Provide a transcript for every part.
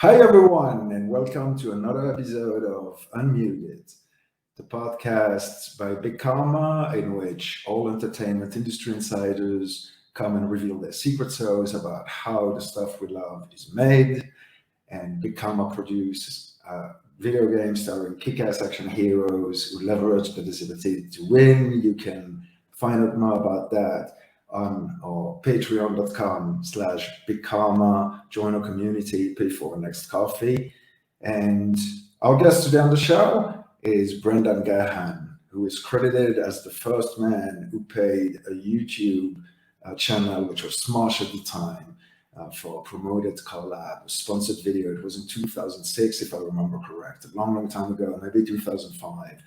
Hi, everyone, and welcome to another episode of Unmuted, the podcast by Big Karma, in which all entertainment industry insiders come and reveal their secret sauce about how the stuff we love is made. And Big Karma produces video games starring kick-ass action heroes who leverage the disability to win. You can find out more about that on our patreon.com/bigkarma. Join our community, pay for our next coffee. And our guest today on the show is Brendan Gahan, who is credited as the first man who paid a YouTube channel, which was Smosh at the time, for a promoted collab, a sponsored video. It was in 2006, if I remember correct, a long, long time ago, maybe 2005.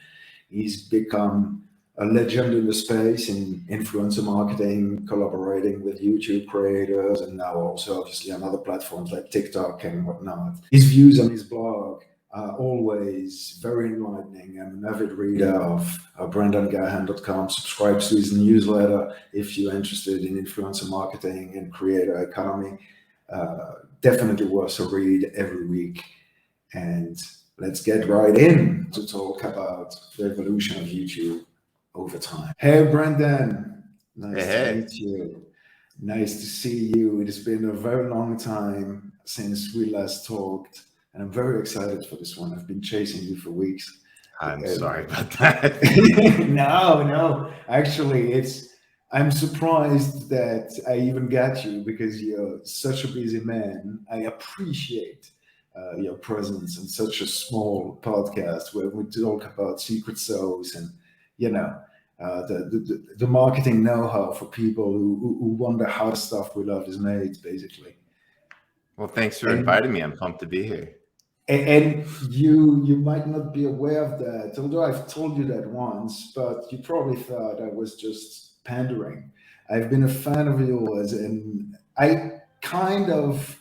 He's become a legend in the space in influencer marketing, collaborating with YouTube creators, and now also obviously on other platforms like TikTok and whatnot. His views on his blog are always very enlightening. I'm an avid reader of BrendanGahan.com. Subscribe to his newsletter if you're interested in influencer marketing and creator economy. Definitely worth a read every week. And let's get right in to talk about the evolution of YouTube over time. Hey, Brendan. Nice to meet you. Nice to see you. It has been a very long time since we last talked, and I'm very excited for this one. I've been chasing you for weeks. I'm sorry about that. No. Actually, I'm surprised that I even got you because you're such a busy man. I appreciate your presence in such a small podcast where we talk about secret sauce and the marketing know-how for people who wonder how the stuff we love is made, basically. Well, thanks for inviting me. I'm pumped to be here. And you might not be aware of that, although I've told you that once, but you probably thought I was just pandering. I've been a fan of yours, and I kind of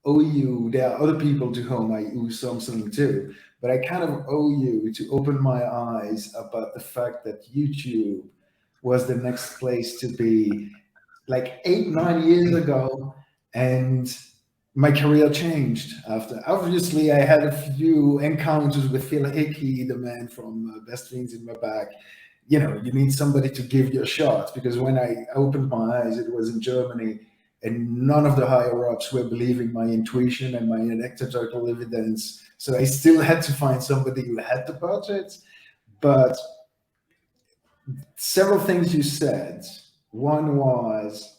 owe you. There are other people to whom I owe something too, but I kind of owe you to open my eyes about the fact that YouTube was the next place to be like 8-9 years ago, and my career changed after. Obviously, I had a few encounters with Phil Hickey, the man from Best Fiends in My Back. You need somebody to give you a shot, because when I opened my eyes, it was in Germany, and none of the higher-ups were believing my intuition and my anecdotal evidence. So I still had to find somebody who had the budget. But several things you said. One was,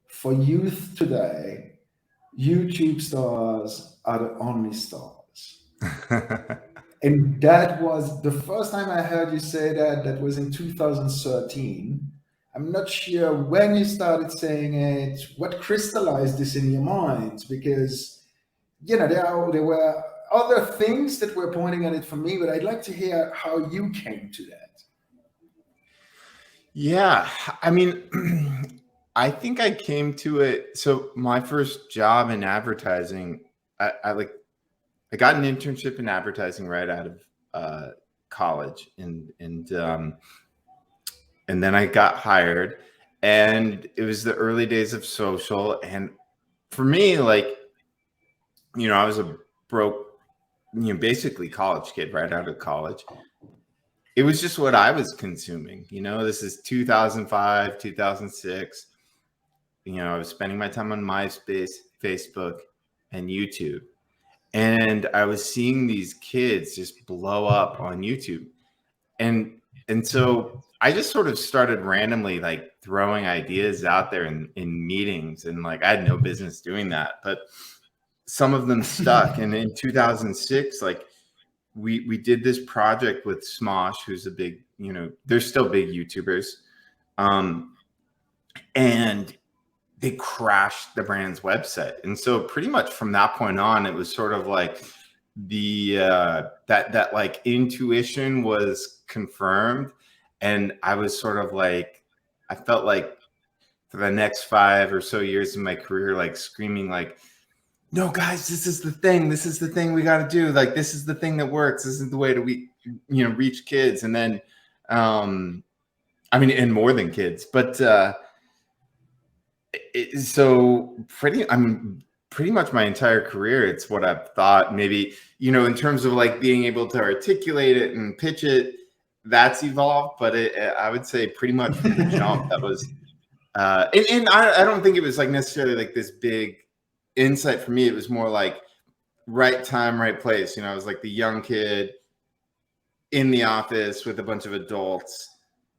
for youth today, YouTube stars are the only stars. And that was the first time I heard you say that. That was in 2013. I'm not sure when you started saying it, what crystallized this in your mind, because there were other things that were pointing at it for me, but I'd like to hear how you came to that. Yeah, I mean, I think I came to it. So my first job in advertising, I got an internship in advertising right out of college, and then I got hired, and it was the early days of social. And for me, I was a broke, basically college kid right out of college. It was just what I was consuming. This is 2005, 2006. I was spending my time on MySpace, Facebook, and YouTube. And I was seeing these kids just blow up on YouTube. And so I just sort of started randomly throwing ideas out there in meetings, and I had no business doing that, but some of them stuck. And in 2006, we did this project with Smosh, who's a big, they're still big YouTubers. And they crashed the brand's website. And so pretty much from that point on, it was sort of the that intuition was confirmed. And I was sort of I felt for the next 5 or so years of my career, screaming no, guys, this is the thing. This is the thing we got to do. This is the thing that works. This is the way to reach kids. And then, and more than kids, but so pretty much my entire career, it's what I've thought. Maybe, you know, in terms of like being able to articulate it and pitch it, that's evolved. But I would say pretty much from the jump, that was, and I don't think it was like necessarily like this big insight for me. It was more like right time, right place. You know, I was like the young kid in the office with a bunch of adults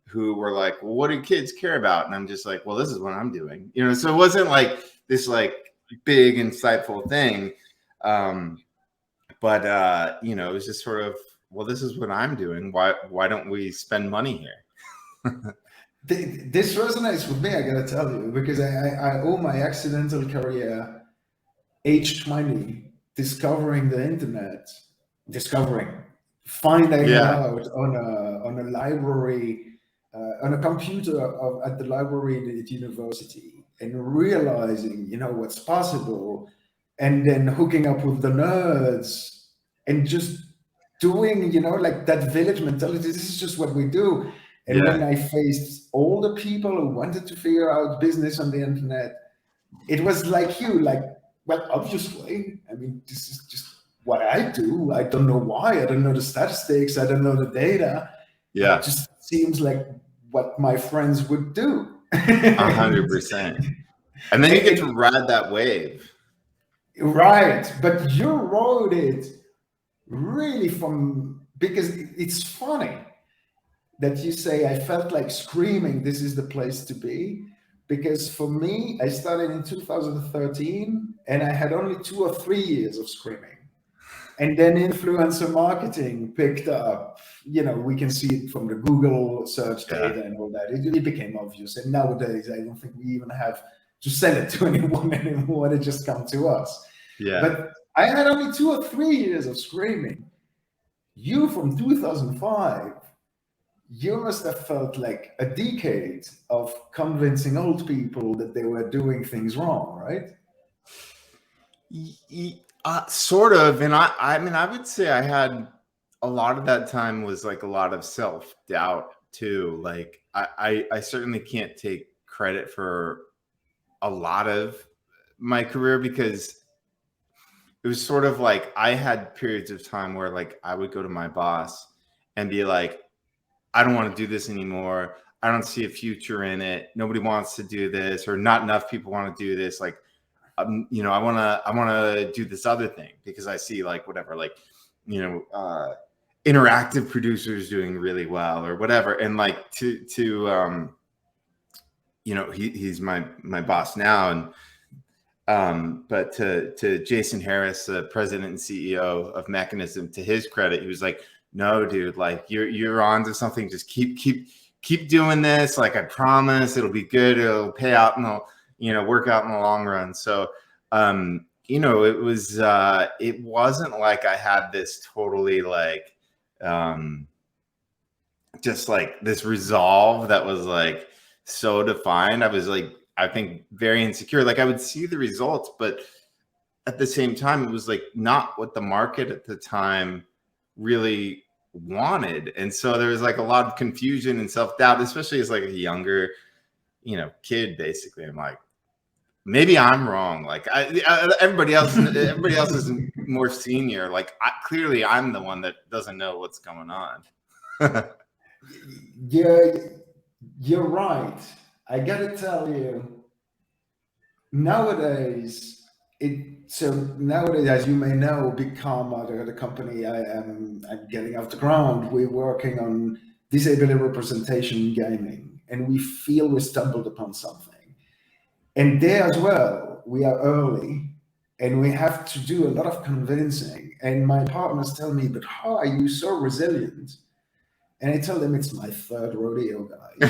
who were like, well, what do kids care about? And I'm just like, well, this is what I'm doing. You know, so it wasn't like this like big insightful thing. But you know, it was just sort of, well, this is what I'm doing. Why don't we spend money here? This resonates with me, I gotta tell you, because I owe my accidental career, age 20, discovering the internet, finding out on a library, on a computer at the library at university, and realizing, you know, what's possible, and then hooking up with the nerds and just doing, you know, like that village mentality. This is just what we do. And when I faced all the people who wanted to figure out business on the internet, it was like you, like, well, obviously, I mean, this is just what I do. I don't know why. I don't know the statistics. I don't know the data. Yeah. It just seems like what my friends would do. 100%. And then you get to ride that wave. Right. But you rode it really because it's funny that you say, I felt like screaming, this is the place to be. Because for me, I started in 2013 and I had only 2 or 3 years of screaming. And then influencer marketing picked up. You know, we can see it from the Google search data and all that. It became obvious. And nowadays, I don't think we even have to sell it to anyone anymore. They just come to us. Yeah. But I had only 2 or 3 years of screaming. You from 2005, you must have felt like a decade of convincing old people that they were doing things wrong, right? Sort of. And I mean, I would say I had a lot of that time was like a lot of self-doubt too. Like I certainly can't take credit for a lot of my career because it was sort of like I had periods of time where like I would go to my boss and be like, I don't want to do this anymore. I don't see a future in it. Nobody wants to do this, or not enough people want to do this. Like, you know, I want to do this other thing because I see like whatever, like, you know, interactive producers doing really well or whatever. And like to you know, he's my boss now. And but to Jason Harris, the president and CEO of Mechanism, to his credit, he was like, no, dude, like you're on to something. Just keep doing this. Like, I promise it'll be good. It'll pay out and it'll, you know, work out in the long run. So, you know, it wasn't like I had this totally like, just like this resolve that was like so defined. I was like, I think very insecure. Like I would see the results, but at the same time, it was like not what the market at the time really wanted. And so there was like a lot of confusion and self-doubt, especially as like a younger, you know, kid, basically. I'm like, maybe I'm wrong. Like everybody else is more senior. Like clearly I'm the one that doesn't know what's going on. Yeah, you're right. I gotta tell you, nowadays, as you may know, Big Karma, the company I'm getting off the ground, we're working on disability representation in gaming, and we feel we stumbled upon something. And there as well, we are early, and we have to do a lot of convincing. And my partners tell me, but how are you so resilient? And I tell them it's my 3rd rodeo, guys.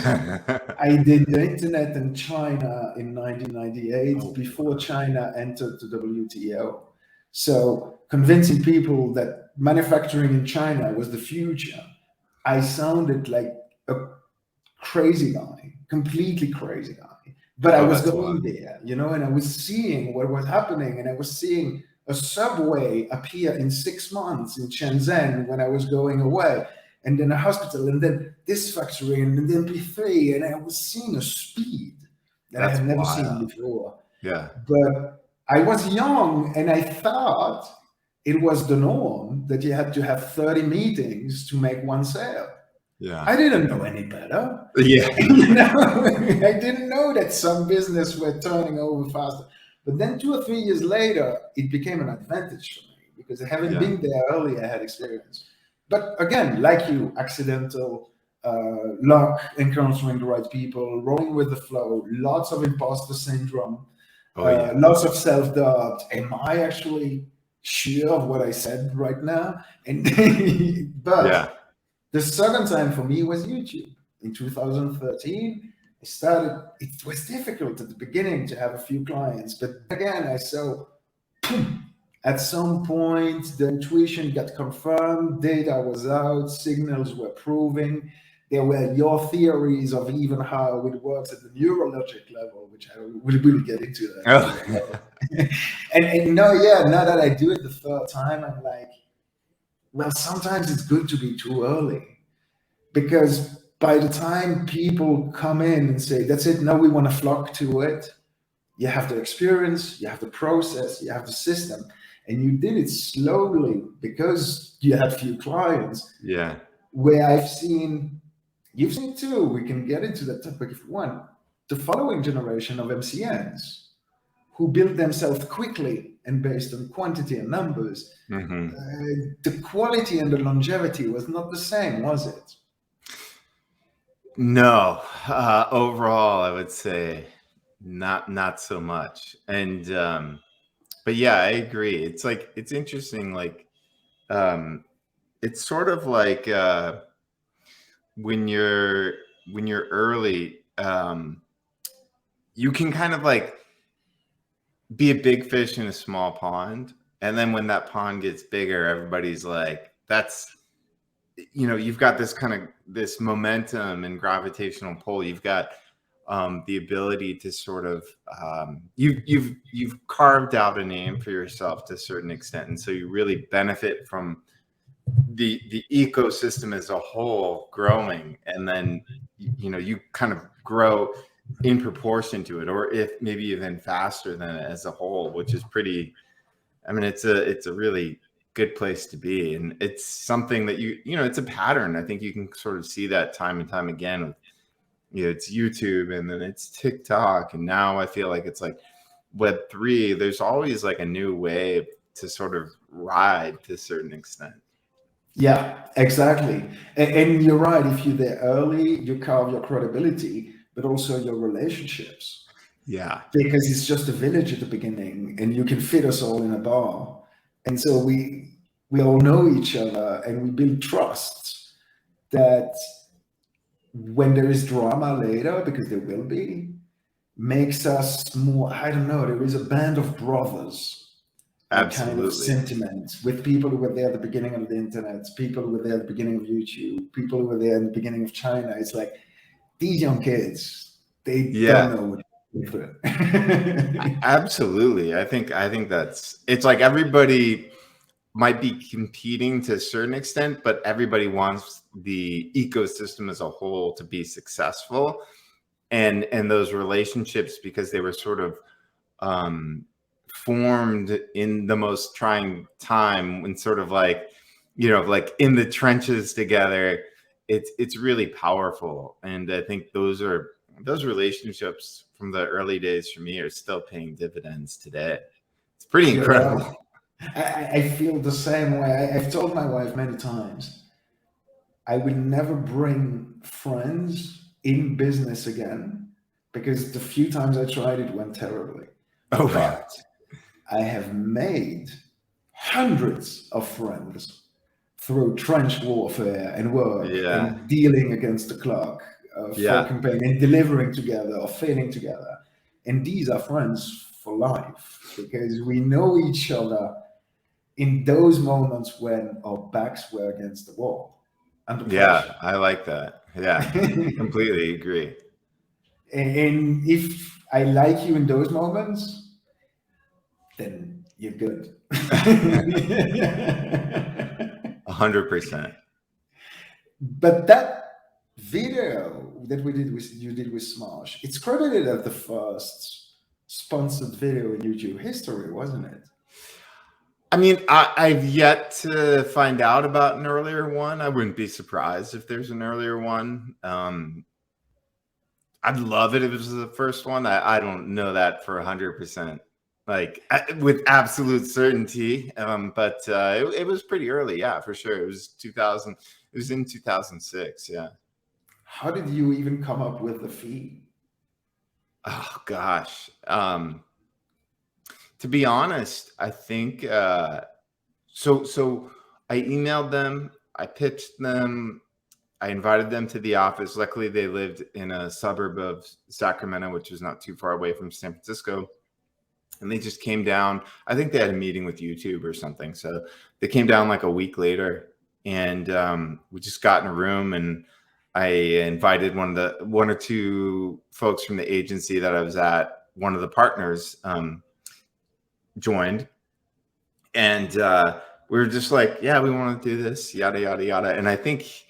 I did the internet in China in 1998 before China entered the WTO. So convincing people that manufacturing in China was the future, I sounded like a crazy guy, completely crazy guy. But I was going there, you know, and I was seeing what was happening, and I was seeing a subway appear in 6 months in Shenzhen when I was going away. And then a hospital, and then this factory, and then MP3, and I was seeing a speed that I had never seen before. Yeah. But I was young and I thought it was the norm that you had to have 30 meetings to make one sale. Yeah. I didn't know any better. Yeah. I didn't know that some business were turning over faster. But then 2 or 3 years later, it became an advantage for me because having been there early, I had experience. But again, like you, accidental, luck, encountering the right people, rolling with the flow, lots of imposter syndrome, lots of self-doubt. Am I actually sure of what I said right now? And but the second time for me was YouTube. In 2013, I started, it was difficult at the beginning to have a few clients, but again, I saw at some point the intuition got confirmed, data was out, signals were proving. There were your theories of even how it works at the neurologic level, which I will get into that. And now that I do it the third time, I'm like, well, sometimes it's good to be too early, because by the time people come in and say, that's it, now we want to flock to it, you have the experience, you have the process, you have the system, and you did it slowly because you had few clients. Yeah. Where I've seen, you've seen too, we can get into that topic if you want, the following generation of MCNs who build themselves quickly and based on quantity and numbers, the quality and the longevity was not the same, was it? No, overall, I would say not so much. And but yeah, I agree. It's like, it's interesting. Like, it's sort of like when you're early, you can kind of like be a big fish in a small pond, and then when that pond gets bigger, everybody's like, that's, you know, you've got this kind of this momentum and gravitational pull. You've got the ability to sort of you've carved out a name for yourself to a certain extent, and so you really benefit from the ecosystem as a whole growing, and then you know, you kind of grow in proportion to it, or if maybe even faster than it as a whole, which is pretty, I mean, it's a really good place to be. And it's something that you know, it's a pattern. I think you can sort of see that time and time again with, you know, it's YouTube, and then it's TikTok, and now I feel like it's like Web3. There's always like a new wave to sort of ride to a certain extent. Yeah, exactly. And you're right. If you're there early, you carve your credibility, but also your relationships. Yeah. Because it's just a village at the beginning, and you can fit us all in a bar. And so we all know each other, and we build trust that when there is drama later, because there will be, makes us more, I don't know, there is a band of brothers. Absolutely. Kind of sentiment with people who were there at the beginning of the internet, people who were there at the beginning of YouTube, people who were there at the beginning of China. It's like these young kids, they don't know what to do. Absolutely. I think that's, it's like everybody might be competing to a certain extent, but everybody wants the ecosystem as a whole to be successful, and those relationships, because they were sort of formed in the most trying time, when sort of like, you know, like in the trenches together, it's really powerful. And I think those relationships from the early days for me are still paying dividends today. It's pretty incredible. I feel the same way. I've told my wife many times, I will never bring friends in business again, because the few times I tried, it went terribly. Oh, but I have made hundreds of friends through trench warfare and work and dealing against the clock for campaign and delivering together or failing together. And these are friends for life, because we know each other in those moments when our backs were against the wall. Yeah, I like that. Yeah, completely agree. And if I like you in those moments, then you're good. 100%. But that video that you did with Smosh, it's credited as the first sponsored video in YouTube history, wasn't it? I mean, I've yet to find out about an earlier one. I wouldn't be surprised if there's an earlier one. I'd love it if it was the first one. I don't know that for 100%, like with absolute certainty. But it was pretty early, yeah, for sure. It was 2000. It was in 2006, yeah. How did you even come up with the fee? Oh gosh. To be honest, I think so I emailed them, I pitched them, I invited them to the office. Luckily, they lived in a suburb of Sacramento, which is not too far away from San Francisco. And they just came down. I think they had a meeting with YouTube or something. So they came down like a week later, and we just got in a room, and I invited one or two folks from the agency that I was at. One of the partners joined, and we were just like, yeah, we want to do this, yada yada yada. And I think,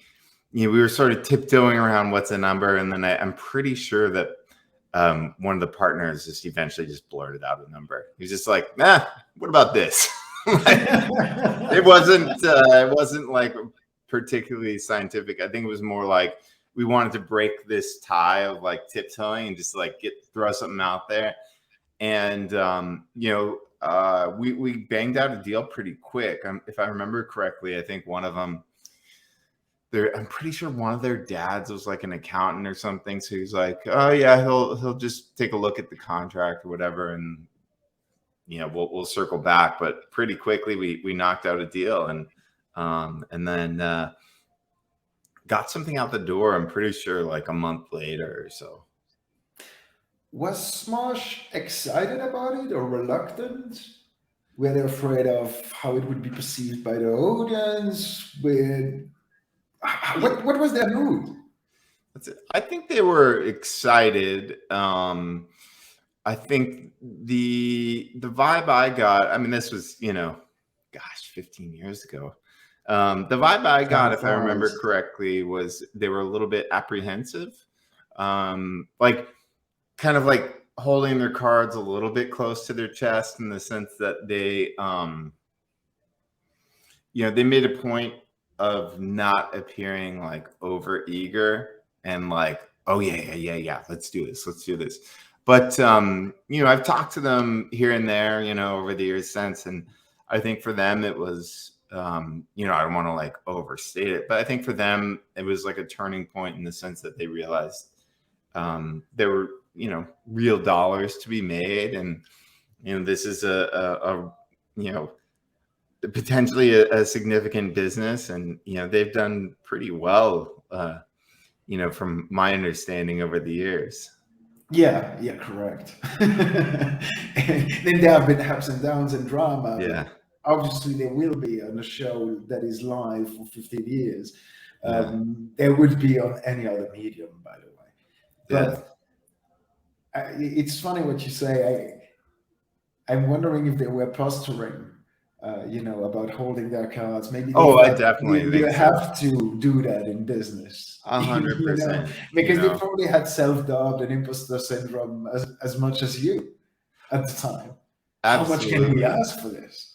you know, we were sort of tiptoeing around what's a number, and then I'm pretty sure that one of the partners just eventually just blurted out a number. He was just like, nah, what about this? It wasn't like particularly scientific. I think it was more like we wanted to break this tie of like tiptoeing and just like throw something out there. And you know, we banged out a deal pretty quick. If I remember correctly, I think one of them, I'm pretty sure one of their dads was like an accountant or something. So he's like, oh yeah, he'll just take a look at the contract or whatever, and you know, we'll circle back. But pretty quickly we knocked out a deal, and then got something out the door. I'm pretty sure like a month later or so. Was Smosh excited about it or reluctant? Were they afraid of how it would be perceived by the audience? What was their mood? That's it. I think they were excited. I think the vibe I got, I mean, this was, you know, gosh, 15 years ago. The vibe I got, if I remember correctly, was they were a little bit apprehensive, like kind of like holding their cards a little bit close to their chest, in the sense that they, you know, they made a point of not appearing like over eager and like, oh yeah, let's do this. But you know, I've talked to them here and there, you know, over the years since, and I think for them it was, you know, I don't want to like overstate it, but I think for them it was like a turning point in the sense that they realized there were, you know, real dollars to be made, and you know, this is a you know, potentially a significant business, and you know, they've done pretty well, you know, from my understanding over the years. Yeah, correct. And then there have been ups and downs and drama. Yeah. Obviously, there will be on a show that is live for 15 years. There would be on any other medium, by the way. But it's funny what you say. I'm wondering if they were posturing, you know, about holding their cards. Maybe. I definitely think you have to do that in business. 100%. Because they probably had self-doubt and imposter syndrome as much as you at the time. Absolutely. How much can we ask for this?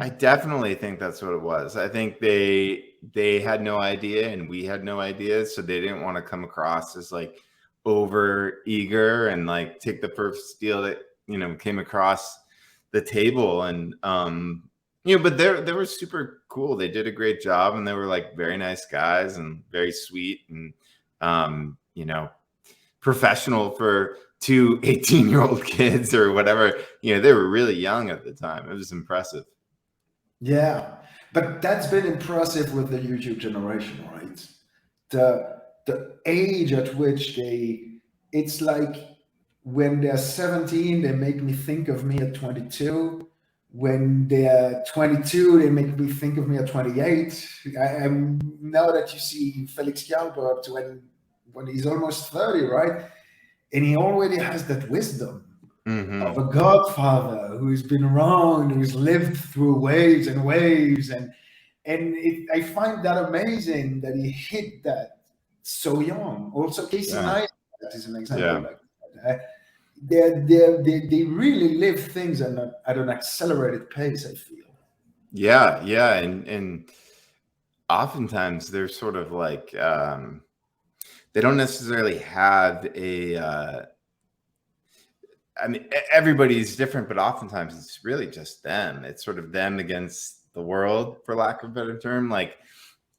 I definitely think that's what it was. I think they had no idea and we had no idea, so they didn't want to come across as like over eager and like take the first deal that, you know, came across the table. And you know, but they were super cool. They did a great job, and they were like very nice guys and very sweet, and you know, professional for two 18-year-old kids or whatever. You know, they were really young at the time. It was impressive. Yeah, but that's been impressive with the YouTube generation, right? The age at which it's like when they're 17, they make me think of me at 22. When they're 22, they make me think of me at 28. Now that you see Felix Kjellberg when he's almost 30, right? And he already has that wisdom of a godfather who's been around, who's lived through waves and waves. And I find that amazing that he hit that so young. Also, Casey Neistat is an example like that. they really live things at an accelerated pace, I feel. Yeah, yeah, and oftentimes they're sort of like they don't necessarily have a I mean, everybody's different, but oftentimes it's really just them. It's sort of them against the world, for lack of a better term. Like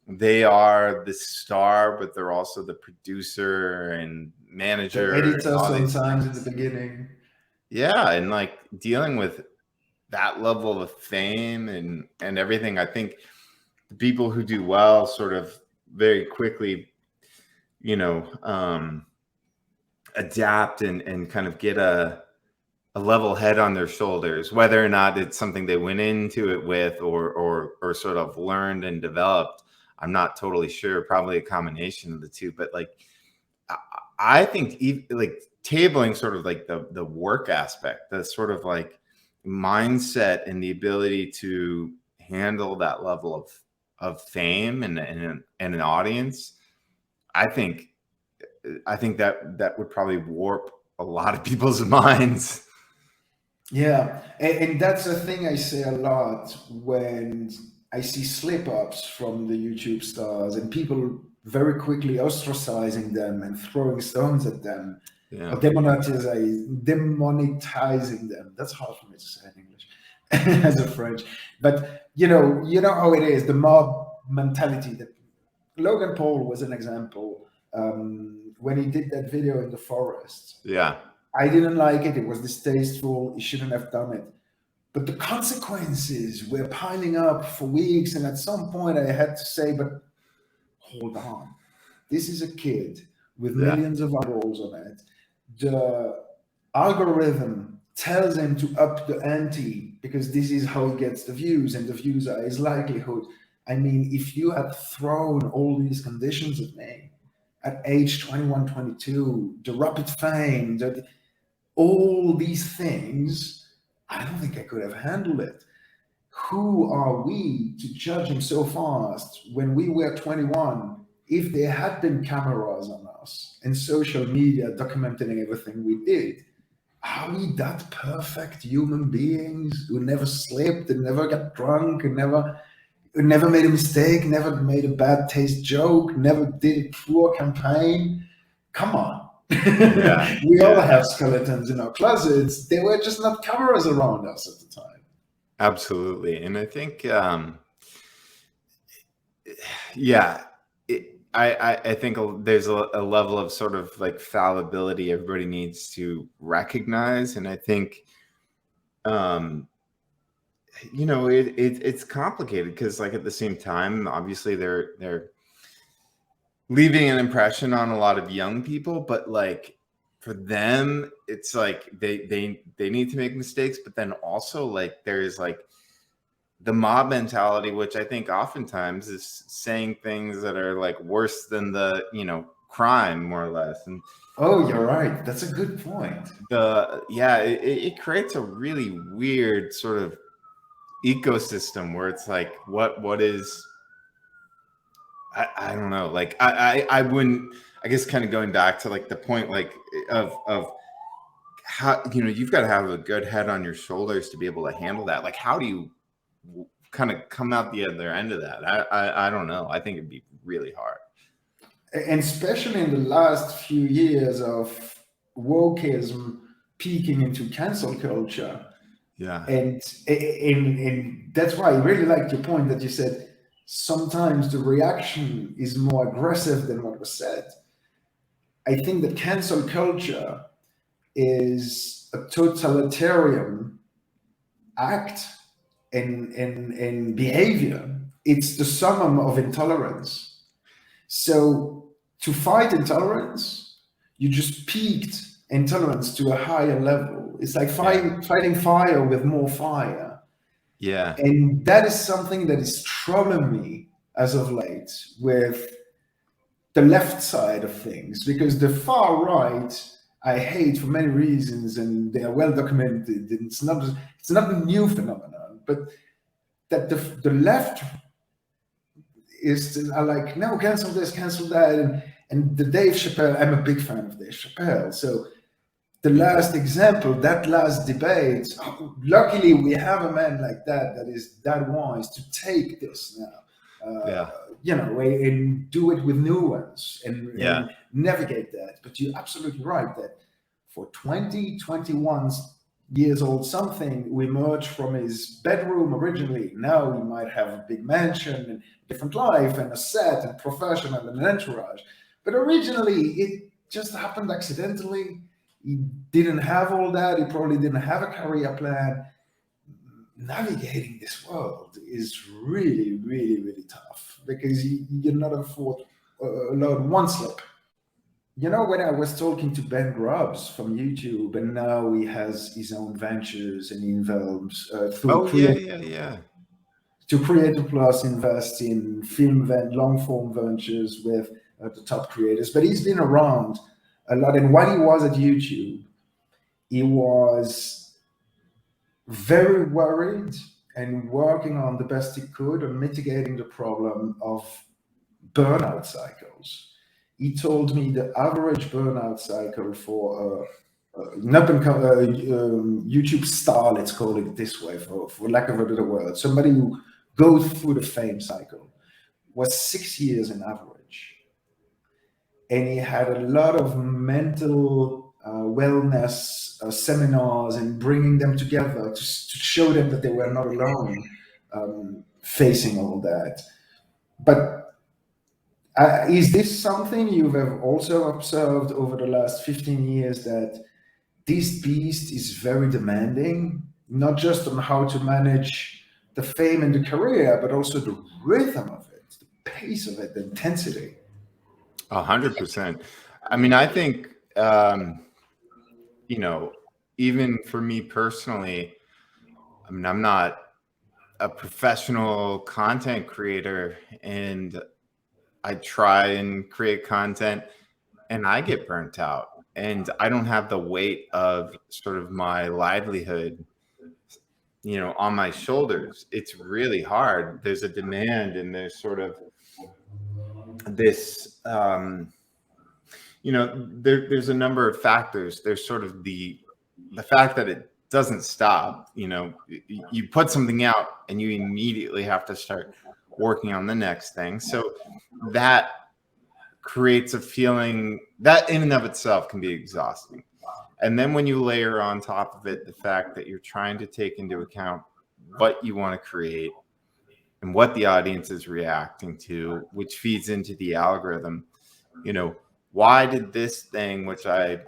they are the star, but they're also the producer and The manager and editor all these sometimes in the things. beginning. Yeah, and like dealing with that level of fame and everything. I think the people who do well sort of very quickly, you know, adapt and kind of get a level head on their shoulders, whether or not it's something they went into it with or sort of learned and developed. I'm not totally sure. Probably a combination of the two. But like, I think like tabling sort of like the work aspect, the sort of like mindset and the ability to handle that level of fame and an audience. I think that would probably warp a lot of people's minds. Yeah, and that's a thing I say a lot when I see slip ups from the YouTube stars and people very quickly ostracizing them and throwing stones at them or Yeah. demonetizing them. That's hard for me to say in English as a French. But you know how it is, the mob mentality. That Logan Paul was an example when he did that video in the forest. Yeah. I didn't like it. It was distasteful. He shouldn't have done it. But the consequences were piling up for weeks. And at some point, I had to say, but hold on. This is a kid with Yeah. millions of eyeballs on it. The algorithm tells him to up the ante because this is how he gets the views, and the views are his livelihood. I mean, if you had thrown all these conditions at me at age 21, 22, the rapid fame, all these things, I don't think I could have handled it. Who are we to judge him so fast when we were 21? If there had been cameras on us and social media documenting everything we did, are we that perfect human beings who never slipped and never got drunk and never made a mistake, never made a bad taste joke, never did a poor campaign? Come on. Yeah. We all Yeah. have skeletons in our closets. There were just not cameras around us at the time. Absolutely. And I think, yeah, I think there's a level of sort of like fallibility everybody needs to recognize. And I think, it's complicated because like at the same time, obviously they're leaving an impression on a lot of young people, but like for them, it's like they need to make mistakes, but then also like there's like the mob mentality, which I think oftentimes is saying things that are like worse than the crime, more or less. And Oh, you're right. That's a good point. it creates a really weird sort of ecosystem where it's like what is I don't know, like I wouldn't, I guess kind of going back to like the point like of how you've got to have a good head on your shoulders to be able to handle that. Like how do you kind of come out the other end of that? I don't know. I think it'd be really hard. And especially in the last few years of wokeism peeking into cancel culture. Yeah. And that's why I really liked your point that you said sometimes the reaction is more aggressive than what was said. I think that cancel culture is a totalitarian act in behavior. It's the summum of intolerance. So to fight intolerance, you just peaked intolerance to a higher level. It's like fighting fire with more fire. Yeah. And that is something that is troubling me as of late with the left side of things, because the far right I hate for many reasons, and they are well documented. And it's not a new phenomenon, but that the left are like, no, cancel this, cancel that, and the Dave Chappelle. I'm a big fan of Dave Chappelle, so the last example, that last debate, luckily we have a man like that is that wise to take this now, you know, and do it with nuance and navigate that. But you're absolutely right that for 20, 21 years old something who emerged from his bedroom originally, now he might have a big mansion and different life and a set and professional and an entourage. But originally it just happened accidentally. He didn't have all that. He probably didn't have a career plan. Navigating this world is really, really, really tough because you're not allowed one slip. You know, when I was talking to Ben Grubbs from YouTube, and now he has his own ventures and he involves through to Creator Plus invest in film long form ventures with the top creators. But he's been around a lot, and while he was at YouTube, he was very worried and working on the best he could on mitigating the problem of burnout cycles. He told me the average burnout cycle for an YouTube star, let's call it this way, for lack of a better word, somebody who goes through the fame cycle, was 6 years in average. And he had a lot of mental wellness seminars and bringing them together to show them that they were not alone facing all that. But is this something you have also observed over the last 15 years, that this beast is very demanding, not just on how to manage the fame and the career, but also the rhythm of it, the pace of it, the intensity? 100%. I mean, I think, you know, even for me personally, I mean, I'm not a professional content creator, and I try and create content and I get burnt out, and I don't have the weight of sort of my livelihood, you know, on my shoulders. It's really hard. There's a demand, and there's sort of this, you know, there's a number of factors. There's sort of the fact that it doesn't stop. You know, you put something out and you immediately have to start working on the next thing. So that creates a feeling that in and of itself can be exhausting. And then when you layer on top of it the fact that you're trying to take into account what you want to create and what the audience is reacting to, which feeds into the algorithm, you know, why did this thing, which I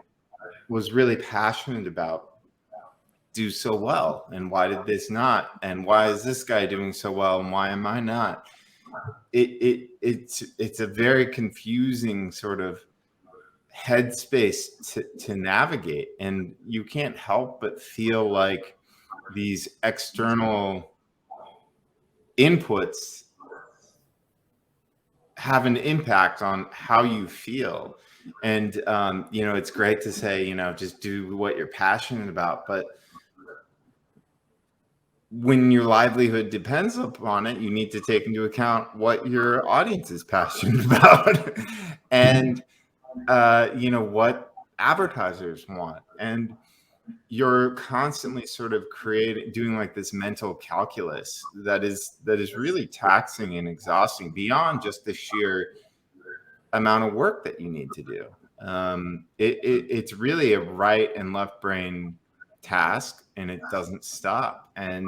was really passionate about, do so well? And why did this not? And why is this guy doing so well? And why am I not? It's a very confusing sort of headspace to navigate. And you can't help but feel like these external inputs have an impact on how you feel. And, you know, it's great to say, you know, just do what you're passionate about. But when your livelihood depends upon it, you need to take into account what your audience is passionate about and, you know, what advertisers want. And you're constantly sort of doing like this mental calculus that is really taxing and exhausting beyond just the sheer amount of work that you need to do. It's really a right and left brain task, and it doesn't stop. And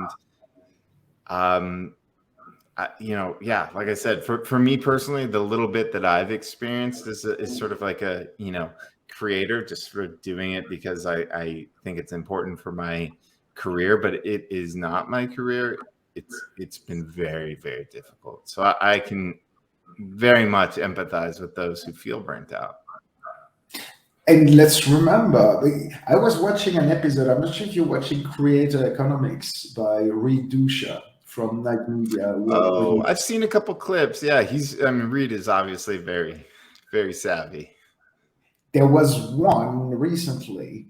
you know, yeah, like I said, for me personally, the little bit that I've experienced is sort of like a, you know, creator, just for doing it because I think it's important for my career, but it is not my career. It's been very, very difficult. So I can very much empathize with those who feel burnt out. And let's remember, I was watching an episode, I'm not sure if you're watching Creator Economics by Reed Dusha from Night Media. Oh, I've seen a couple clips. Yeah, I mean, Reed is obviously very, very savvy. There was one recently,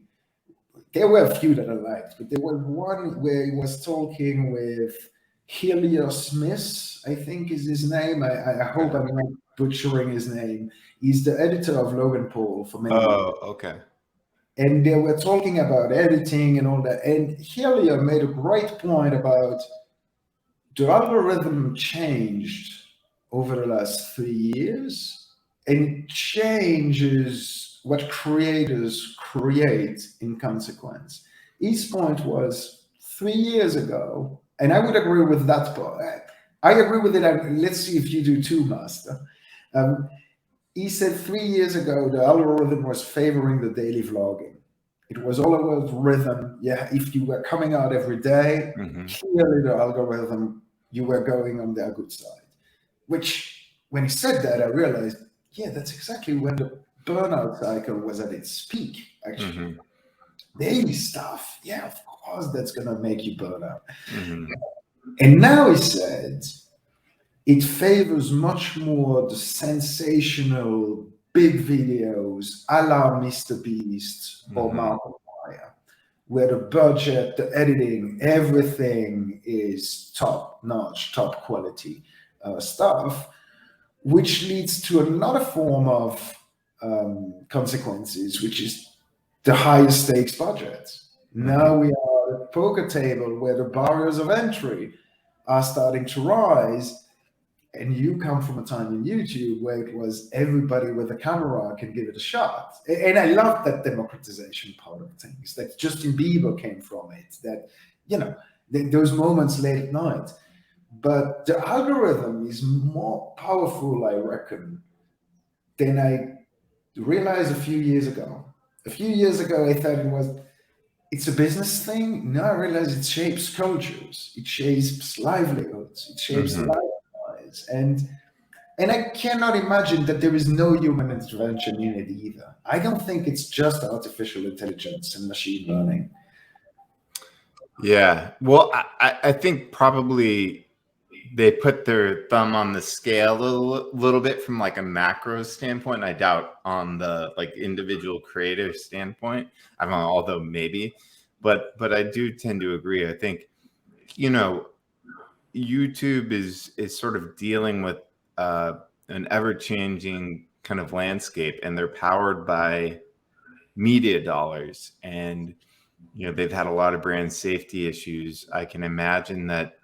there were a few that I liked, but there was one where he was talking with Helios Smith, I think is his name. I hope I'm not butchering his name. He's the editor of Logan Paul for many years. Okay. And they were talking about editing and all that. And Helia made a great point about the algorithm changed over the last 3 years, and it changes what creators create in consequence. His point was 3 years ago, and I would agree with that part. I agree with it. Let's see if you do too, Master. He said 3 years ago the algorithm was favoring the daily vlogging. It was all about rhythm. Yeah, if you were coming out every day, clearly the algorithm, you were going on their good side. Which, when he said that, I realized, yeah, that's exactly when the burnout cycle was at its peak, actually. Daily stuff, yeah, of course, that's going to make you burn out. And now he said, it favors much more the sensational big videos a la MrBeast or Markiplier, where the budget, the editing, everything is top notch, top quality stuff, which leads to another form of consequences, which is the highest stakes budget. Now we are at a poker table where the barriers of entry are starting to rise. And you come from a time in YouTube where it was everybody with a camera can give it a shot. And I love that democratization part of things, that Justin Bieber came from it, that, you know, those moments late at night. But the algorithm is more powerful, I reckon, than I realized a few years ago. A few years ago, I thought it's a business thing. Now I realize it shapes cultures, it shapes livelihoods, it shapes lifestyles. And I cannot imagine that there is no human intervention in it either. I don't think it's just artificial intelligence and machine learning. Yeah. Well, I think probably they put their thumb on the scale a little bit from like a macro standpoint. I doubt on the like individual creator standpoint. I don't know, although maybe, but I do tend to agree. I think, you know, YouTube is sort of dealing with an ever-changing kind of landscape, and they're powered by media dollars, and you know they've had a lot of brand safety issues. I can imagine that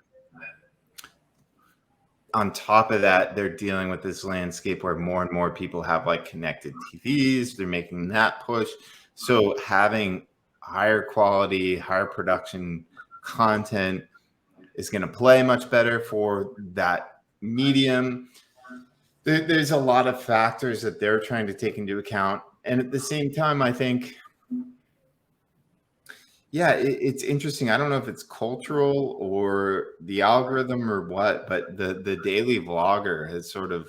on top of that, they're dealing with this landscape where more and more people have like connected TVs. They're making that push. So having higher quality, higher production content is going to play much better for that medium. There's a lot of factors that they're trying to take into account. And at the same time, I think, yeah, it's interesting. I don't know if it's cultural or the algorithm or what, but the daily vlogger has sort of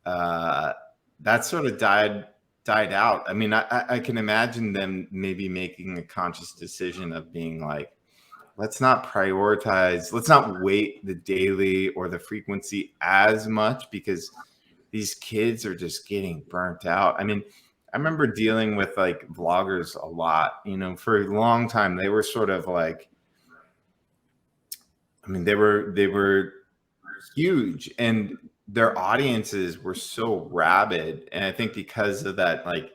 that sort of died out. I mean, I can imagine them maybe making a conscious decision of being like, let's not prioritize, let's not weight the daily or the frequency as much because these kids are just getting burnt out. I mean, I remember dealing with like vloggers a lot, you know, for a long time. They were sort of like, I mean, they were huge and their audiences were so rabid. And I think because of that, like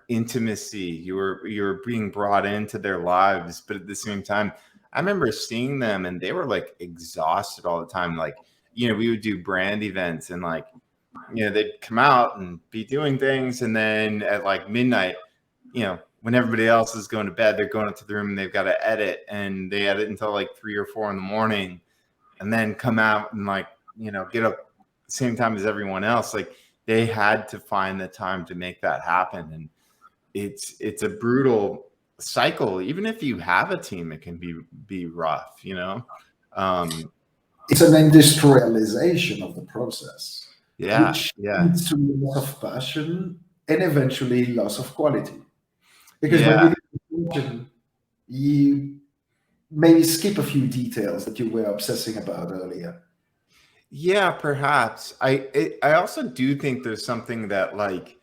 intimacy, you were being brought into their lives. But at the same time, I remember seeing them and they were like exhausted all the time. Like, you know, we would do brand events and like, you know, they'd come out and be doing things. And then at like midnight, you know, when everybody else is going to bed, they're going into the room and they've got to edit, and they edit until like 3 or 4 in the morning and then come out and like, you know, get up the same time as everyone else. Like they had to find the time to make that happen. And it's a brutal cycle. Even if you have a team, it can be rough, you know? It's an industrialization of the process. Yeah. Which leads to loss of passion and eventually loss of quality. Because when you do you maybe skip a few details that you were obsessing about earlier. Yeah, perhaps. I also do think there's something that like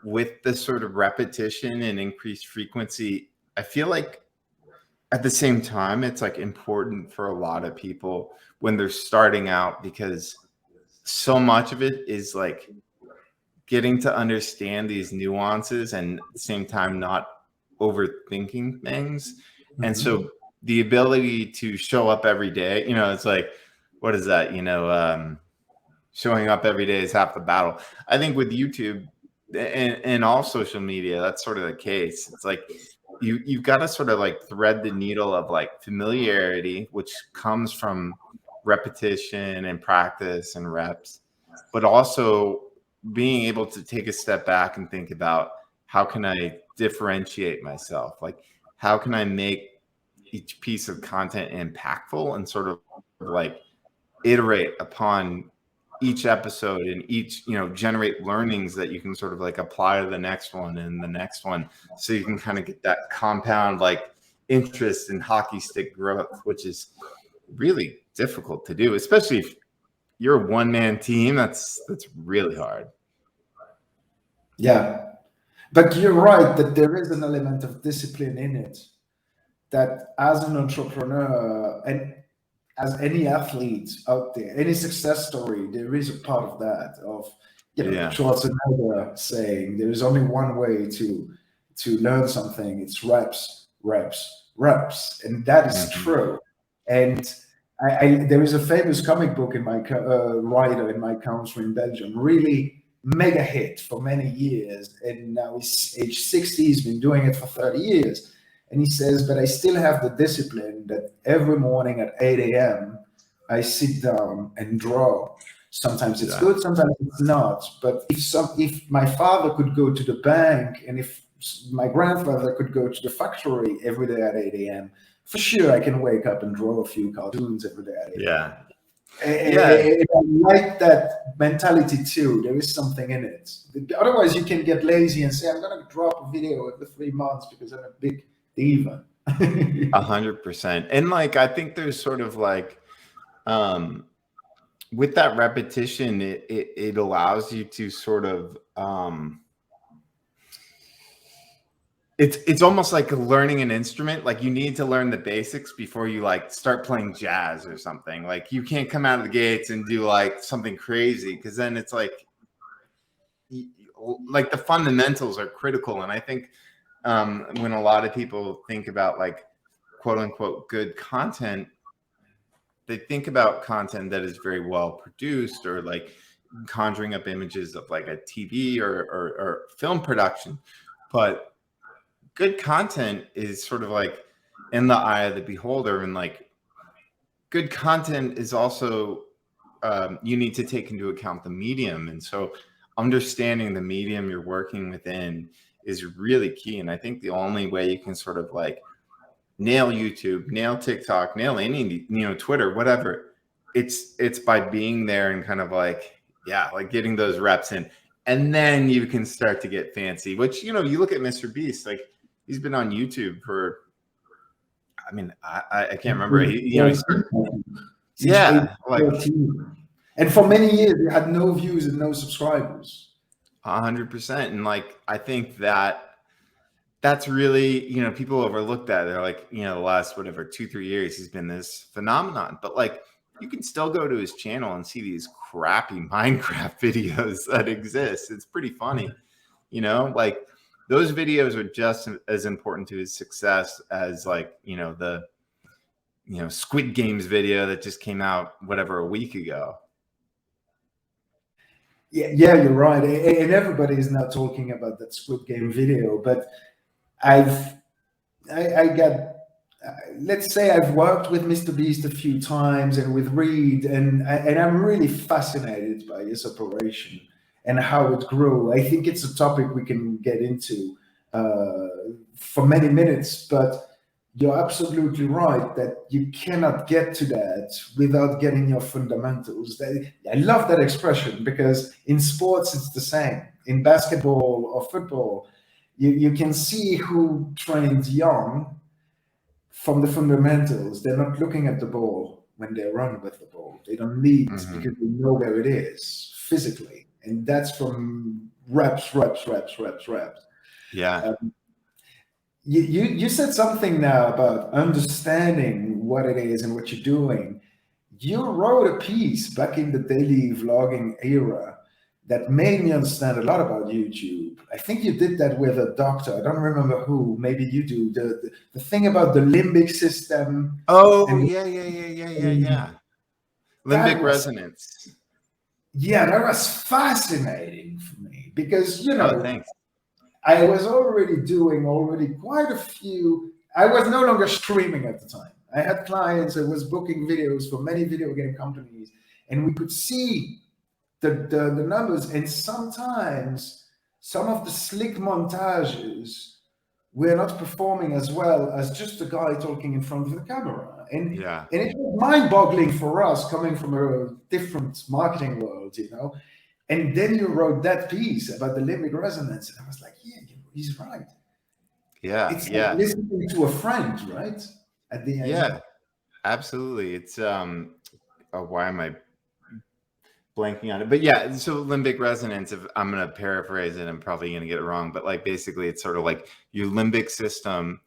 with the sort of repetition and increased frequency, I feel like at the same time, it's like important for a lot of people when they're starting out, because so much of it is like getting to understand these nuances and at the same time not overthinking things. And so the ability to show up every day, it's like, what is that? Showing up every day is half the battle. I think with YouTube and all social media, that's sort of the case. It's like you've got to sort of like thread the needle of like familiarity, which comes from repetition and practice and reps, but also being able to take a step back and think about how can I differentiate myself? Like, how can I make each piece of content impactful and sort of like iterate upon each episode and each, generate learnings that you can sort of like apply to the next one and the next one. So you can kind of get that compound like interest in hockey stick growth, which is really difficult to do, especially if you're a one-man team. That's really hard. Yeah. But you're right that there is an element of discipline in it, that as an entrepreneur and as any athlete out there, any success story, there is a part of that, of Schwarzenegger saying there is only one way to learn something. It's reps, reps, reps. And that is true. And there is a famous comic book in my writer in my country in Belgium, really mega hit for many years, and now he's age 60. He's been doing it for 30 years, and he says, but I still have the discipline that every morning at 8 a.m. I sit down and draw. Sometimes it's good, sometimes it's not. But if my father could go to the bank, and if my grandfather could go to the factory every day at 8 a.m., for sure I can wake up and draw a few cartoons every day at 8 a.m. And I like that mentality too. There is something in it. Otherwise, you can get lazy and say, I'm going to drop a video every 3 months because I'm a big diva. 100%. And like, I think there's sort of like, with that repetition, it allows you to sort of, it's almost like learning an instrument. Like, you need to learn the basics before you like start playing jazz or something. Like, you can't come out of the gates and do like something crazy, because then it's like the fundamentals are critical. And I think when a lot of people think about like quote unquote good content, they think about content that is very well produced, or like conjuring up images of like a TV or film production. But good content is sort of like in the eye of the beholder, and like good content is also you need to take into account the medium. And so understanding the medium you're working within is really key. And I think the only way you can sort of like nail YouTube, nail TikTok, nail any, Twitter, whatever, it's by being there and kind of like, like getting those reps in. And then you can start to get fancy, which, you look at MrBeast, like he's been on YouTube for, I mean, I can't remember. And for many years, you had no views and no subscribers. 100%. And like, I think that's really, people overlook that. They're like, the last, 2-3 years, he's been this phenomenon. But like, you can still go to his channel and see these crappy Minecraft videos that exist. It's pretty funny, like those videos are just as important to his success as like, the, Squid Games video that just came out, a week ago. Yeah, you're right. And everybody is now talking about that Squid Game video, but I got, let's say I've worked with MrBeast a few times and with Reed, and I'm really fascinated by his operation and how it grew. I think it's a topic we can get into for many minutes, but you're absolutely right that you cannot get to that without getting your fundamentals. I love that expression, because in sports it's the same. In basketball or football, you can see who trains young from the fundamentals. They're not looking at the ball when they run with the ball. They don't need because they know where it is physically. And that's from reps. Yeah. You said something now about understanding what it is and what you're doing. You wrote a piece back in the daily vlogging era that made me understand a lot about YouTube. I think you did that with a doctor. I don't remember who. Maybe you do. The thing about the limbic system. Oh, And yeah. that Limbic was, resonance. yeah, that was fascinating for me because, Oh, thanks. I was already doing quite a few. I was no longer streaming at the time. I had clients. I was booking videos for many video game companies, and we could see the numbers. And sometimes some of the slick montages were not performing as well as just a guy talking in front of the camera. Yeah. And it was mind-boggling for us coming from a different marketing world, And then you wrote that piece about the limbic resonance, and I was like, yeah, he's right. Yeah. It's like Yeah. listening to a friend, right? At the end. Yeah. Absolutely. It's why am I blanking on it? But yeah, so limbic resonance, if I'm going to paraphrase it, I'm probably going to get it wrong, but like basically it's sort of like your limbic system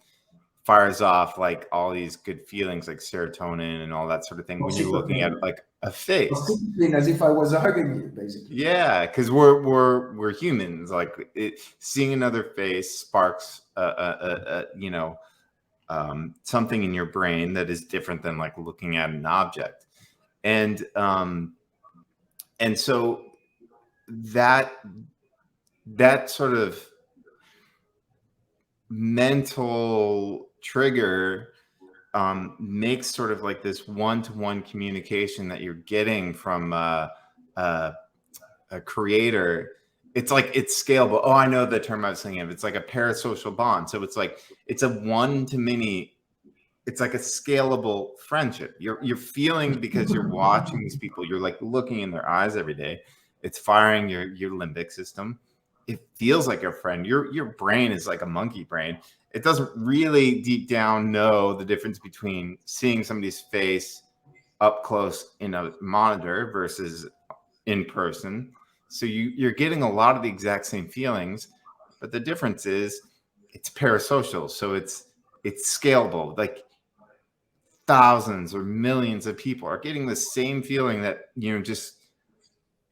fires off like all these good feelings like serotonin and all that sort of thing when you're looking at like a face. As if I was hugging you, basically. Yeah, because we're humans. Like seeing another face sparks something in your brain that is different than like looking at an object. And so that sort of mental trigger makes sort of like this one-to-one communication that you're getting from a creator. It's like it's scalable. Oh, I know the term I was thinking of. It's like a parasocial bond. So it's like it's a one-to-many. It's like a scalable friendship. You're feeling because you're watching these people. You're like looking in their eyes every day. It's firing your limbic system. It feels like a friend. Your brain is like a monkey brain. It doesn't really deep down know the difference between seeing somebody's face up close in a monitor versus in person. So you're getting a lot of the exact same feelings, but the difference is it's parasocial. So it's scalable. Like thousands or millions of people are getting the same feeling that, just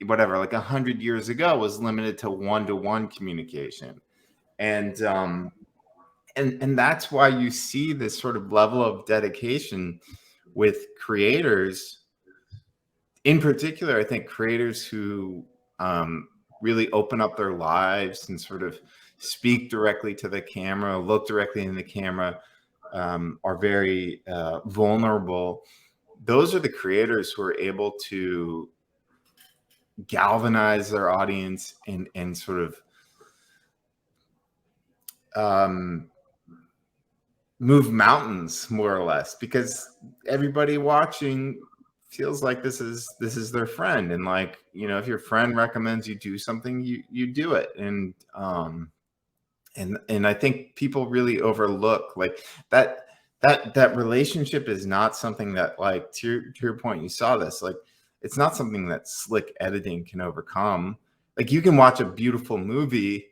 whatever, like 100 years ago was limited to one-to-one communication. And that's why you see this sort of level of dedication with creators. In particular, I think creators who really open up their lives and sort of speak directly to the camera, look directly in the camera, are very vulnerable. Those are the creators who are able to galvanize their audience and sort of move mountains, more or less, because everybody watching feels like this is their friend. And like, if your friend recommends you do something, you do it. And I think people really overlook like that relationship is not something that, like, to your point, you saw this, like, it's not something that slick editing can overcome. Like, you can watch a beautiful movie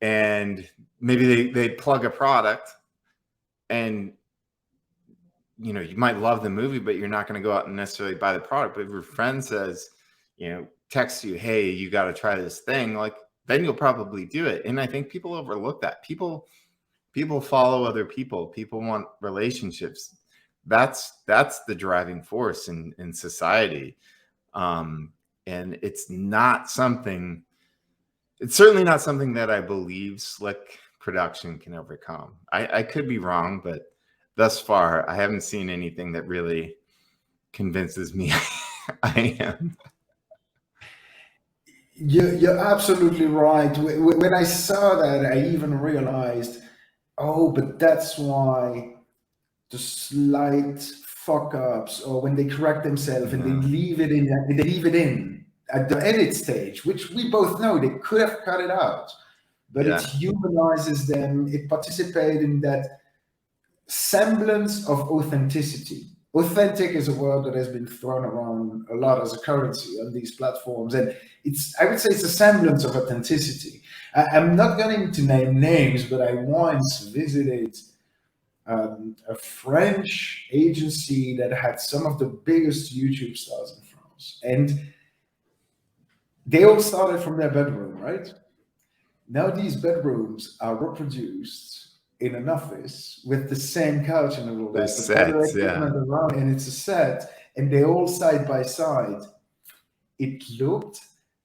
and maybe they plug a product and you might love the movie, but you're not going to go out and necessarily buy the product. But if your friend says, texts you, hey, you got to try this thing, like, then you'll probably do it. And I think people overlook that. People follow other people. People want relationships. That's the driving force in society. And it's certainly not something that I believe slick production can overcome. I could be wrong, but thus far, I haven't seen anything that really convinces me I am. You're absolutely right. When I saw that, I even realized, oh, but that's why the slight fuck ups, or when they correct themselves and they leave it in at the edit stage, which we both know they could have cut it out, but it humanizes them. It participates in that semblance of authenticity. Authentic is a word that has been thrown around a lot as a currency on these platforms, and I would say it's a semblance of authenticity. I'm not going to name names, but I once visited a French agency that had some of the biggest YouTube stars in France, and They all started from their bedroom, right? Now these bedrooms are reproduced in an office with the same couch and all that, There's with all the sets, yeah. equipment around, and it's a set, and they're all side by side. It looked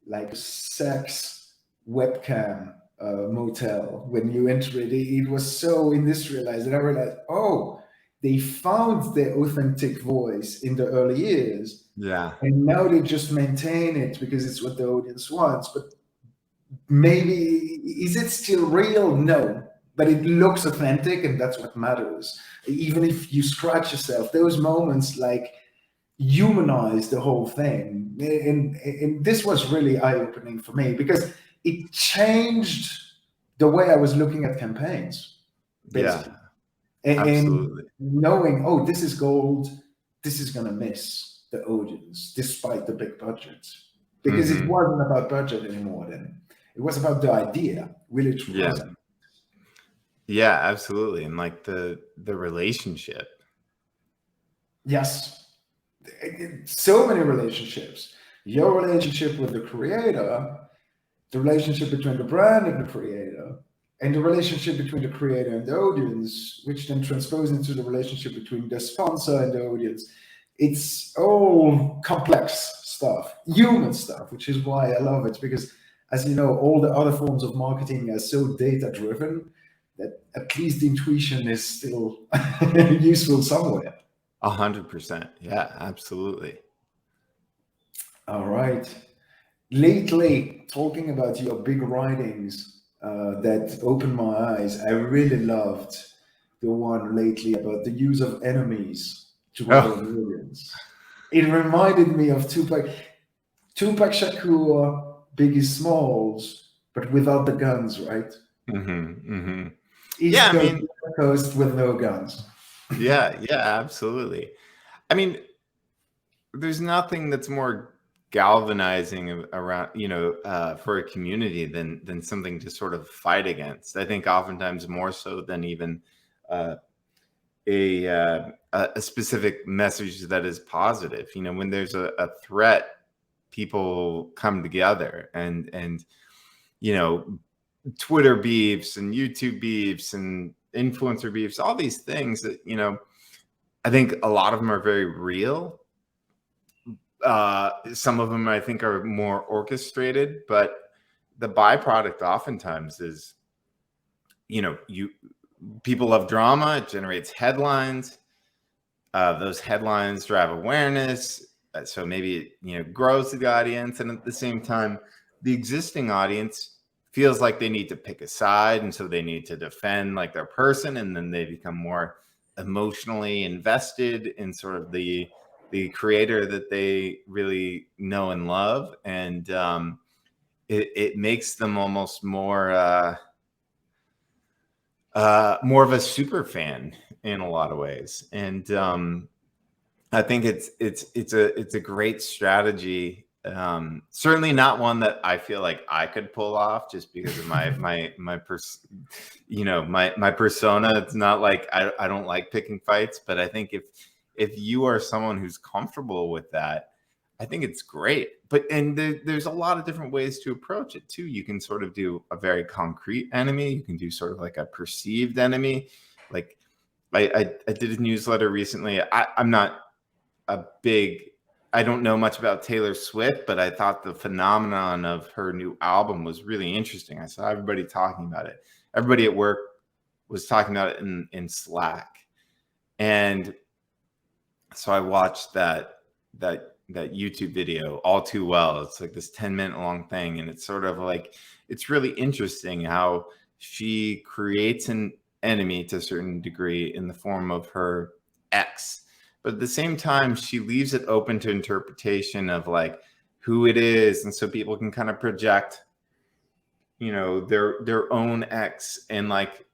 like a sex webcam motel when you enter it. It was so industrialized, and I realized, oh, they found their authentic voice in the early years, Yeah. and now they just maintain it because it's what the audience wants. But maybe is it still real? No, but it looks authentic, and that's what matters. Even if you scratch yourself, those moments like humanize the whole thing, and this was really eye-opening for me because it changed the way I was looking at campaigns, basically. Yeah, And absolutely. knowing, oh, this is gold, this is going to miss the audience despite the big budget, because it wasn't about budget anymore then. It was about the idea, will it Yeah. resonate? Yeah, absolutely. And like the relationship. Yes, so many relationships. Your relationship with the creator, the relationship between the brand and the creator, and the relationship between the creator and the audience, which then transposes into the relationship between the sponsor and the audience. It's all complex stuff, human stuff, which is why I love it. Because, as you know, all the other forms of marketing are so data driven that at least the intuition is still useful somewhere. 100%. Yeah, absolutely. All right. Lately, talking about your big writings that opened my eyes, I really loved the one lately about the use of enemies to reveal Oh, the audience. It reminded me of Tupac Shakur, Biggie Smalls, but without the guns, right? yeah, East I Coast, mean, West Coast with no guns. yeah, absolutely. I mean, there's nothing that's more galvanizing around, for a community than something to sort of fight against. I think oftentimes more so than even uh, a specific message that is positive. When there's a threat, people come together, and Twitter beefs and YouTube beefs and influencer beefs, all these things that I think a lot of them are very real. Some of them I think are more orchestrated, but the byproduct oftentimes is, people love drama. It generates headlines. Those headlines drive awareness. So maybe it grows the audience, and at the same time, the existing audience feels like they need to pick a side, and so they need to defend like their person, and then they become more emotionally invested in sort of the creator that they really know and love, and it makes them almost more of a super fan in a lot of ways. And I think it's a great strategy. Certainly not one that I feel like I could pull off just because of my persona. It's not like I don't like picking fights, but I think if you are someone who's comfortable with that, I think it's great. And there's a lot of different ways to approach it too. You can sort of do a very concrete enemy. You can do sort of like a perceived enemy. Like I did a newsletter recently. I'm not a big, I don't know much about Taylor Swift, but I thought the phenomenon of her new album was really interesting. I saw everybody talking about it. Everybody at work was talking about it in Slack. And so I watched that YouTube video, All Too Well. It's like this 10-minute long thing. And it's sort of like, it's really interesting how she creates an enemy to a certain degree in the form of her ex. But at the same time, she leaves it open to interpretation of like who it is. And so people can kind of project, their own ex, and like,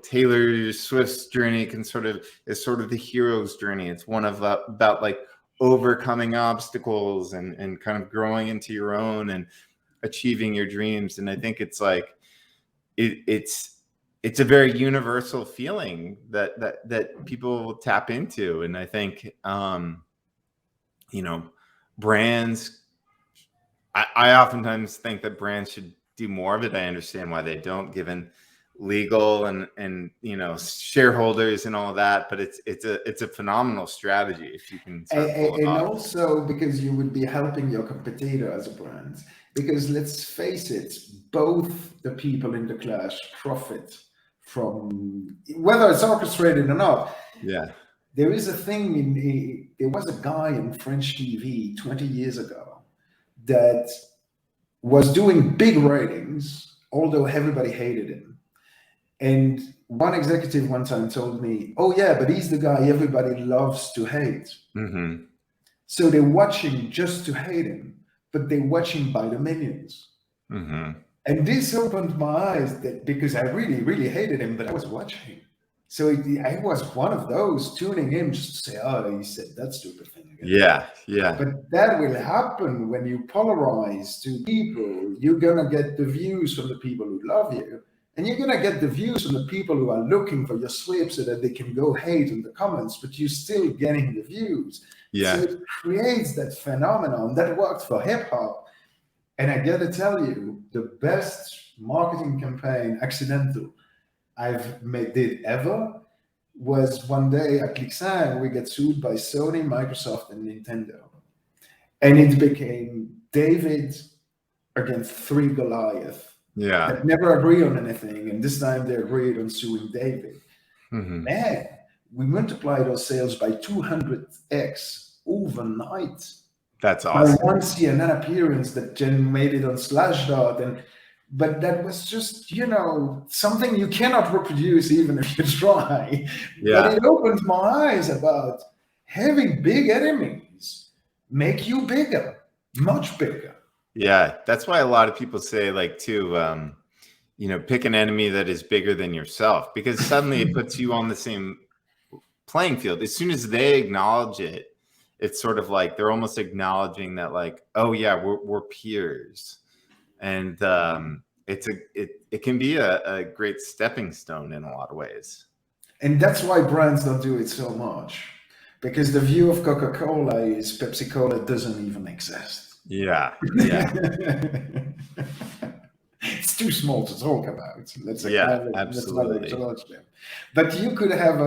Taylor Swift's journey is sort of the hero's journey. It's one of about like overcoming obstacles and kind of growing into your own and achieving your dreams. And I think it's like it's a very universal feeling that people tap into. And I think brands, I oftentimes think that brands should do more of it. I understand why they don't, given legal and shareholders and all that. But it's a phenomenal strategy if you can sort of pull it And off. also because you would be helping your competitor as a brand. Because let's face it, both the people in the clash profit from whether it's orchestrated or not. Yeah. There is a thing there was a guy in French TV 20 years ago that was doing big ratings, although everybody hated him. And one executive one time told me, "Oh yeah, but he's the guy everybody loves to hate." Mm-hmm. So they're watching just to hate him, but they're watching by the millions. Mm-hmm. And this opened my eyes that because I really, really hated him, but I was watching. So I was one of those tuning in just to say, "Oh, he said that stupid thing again." Yeah. But that will happen when you polarize two people. You're going to get the views from the people who love you, and you're going to get the views from the people who are looking for your sweep so that they can go hate in the comments, but you're still getting the views. Yeah. So it creates that phenomenon that worked for hip hop. And I got to tell you, the best marketing campaign, accidental, did ever was one day at Clixin, we got sued by Sony, Microsoft, and Nintendo. And it became David against 3 Goliath. Yeah. That never agree on anything. And this time they agreed on suing David. Mm-hmm. Man, we multiplied our sales by 200x overnight. That's awesome. By one CNN appearance that Jen made it on Slashdot. But that was just, something you cannot reproduce even if you try. Yeah. But it opened my eyes about having big enemies make you bigger, much bigger. Yeah, that's why a lot of people say, like, to pick an enemy that is bigger than yourself, because suddenly it puts you on the same playing field. As soon as they acknowledge it, it's sort of like they're almost acknowledging that, like, oh yeah, we're peers, and it can be a great stepping stone in a lot of ways. And that's why brands don't do it so much, because the view of Coca-Cola is Pepsi-Cola doesn't even exist. Yeah. It's too small to talk about. Absolutely. Let's not acknowledge them. But you could have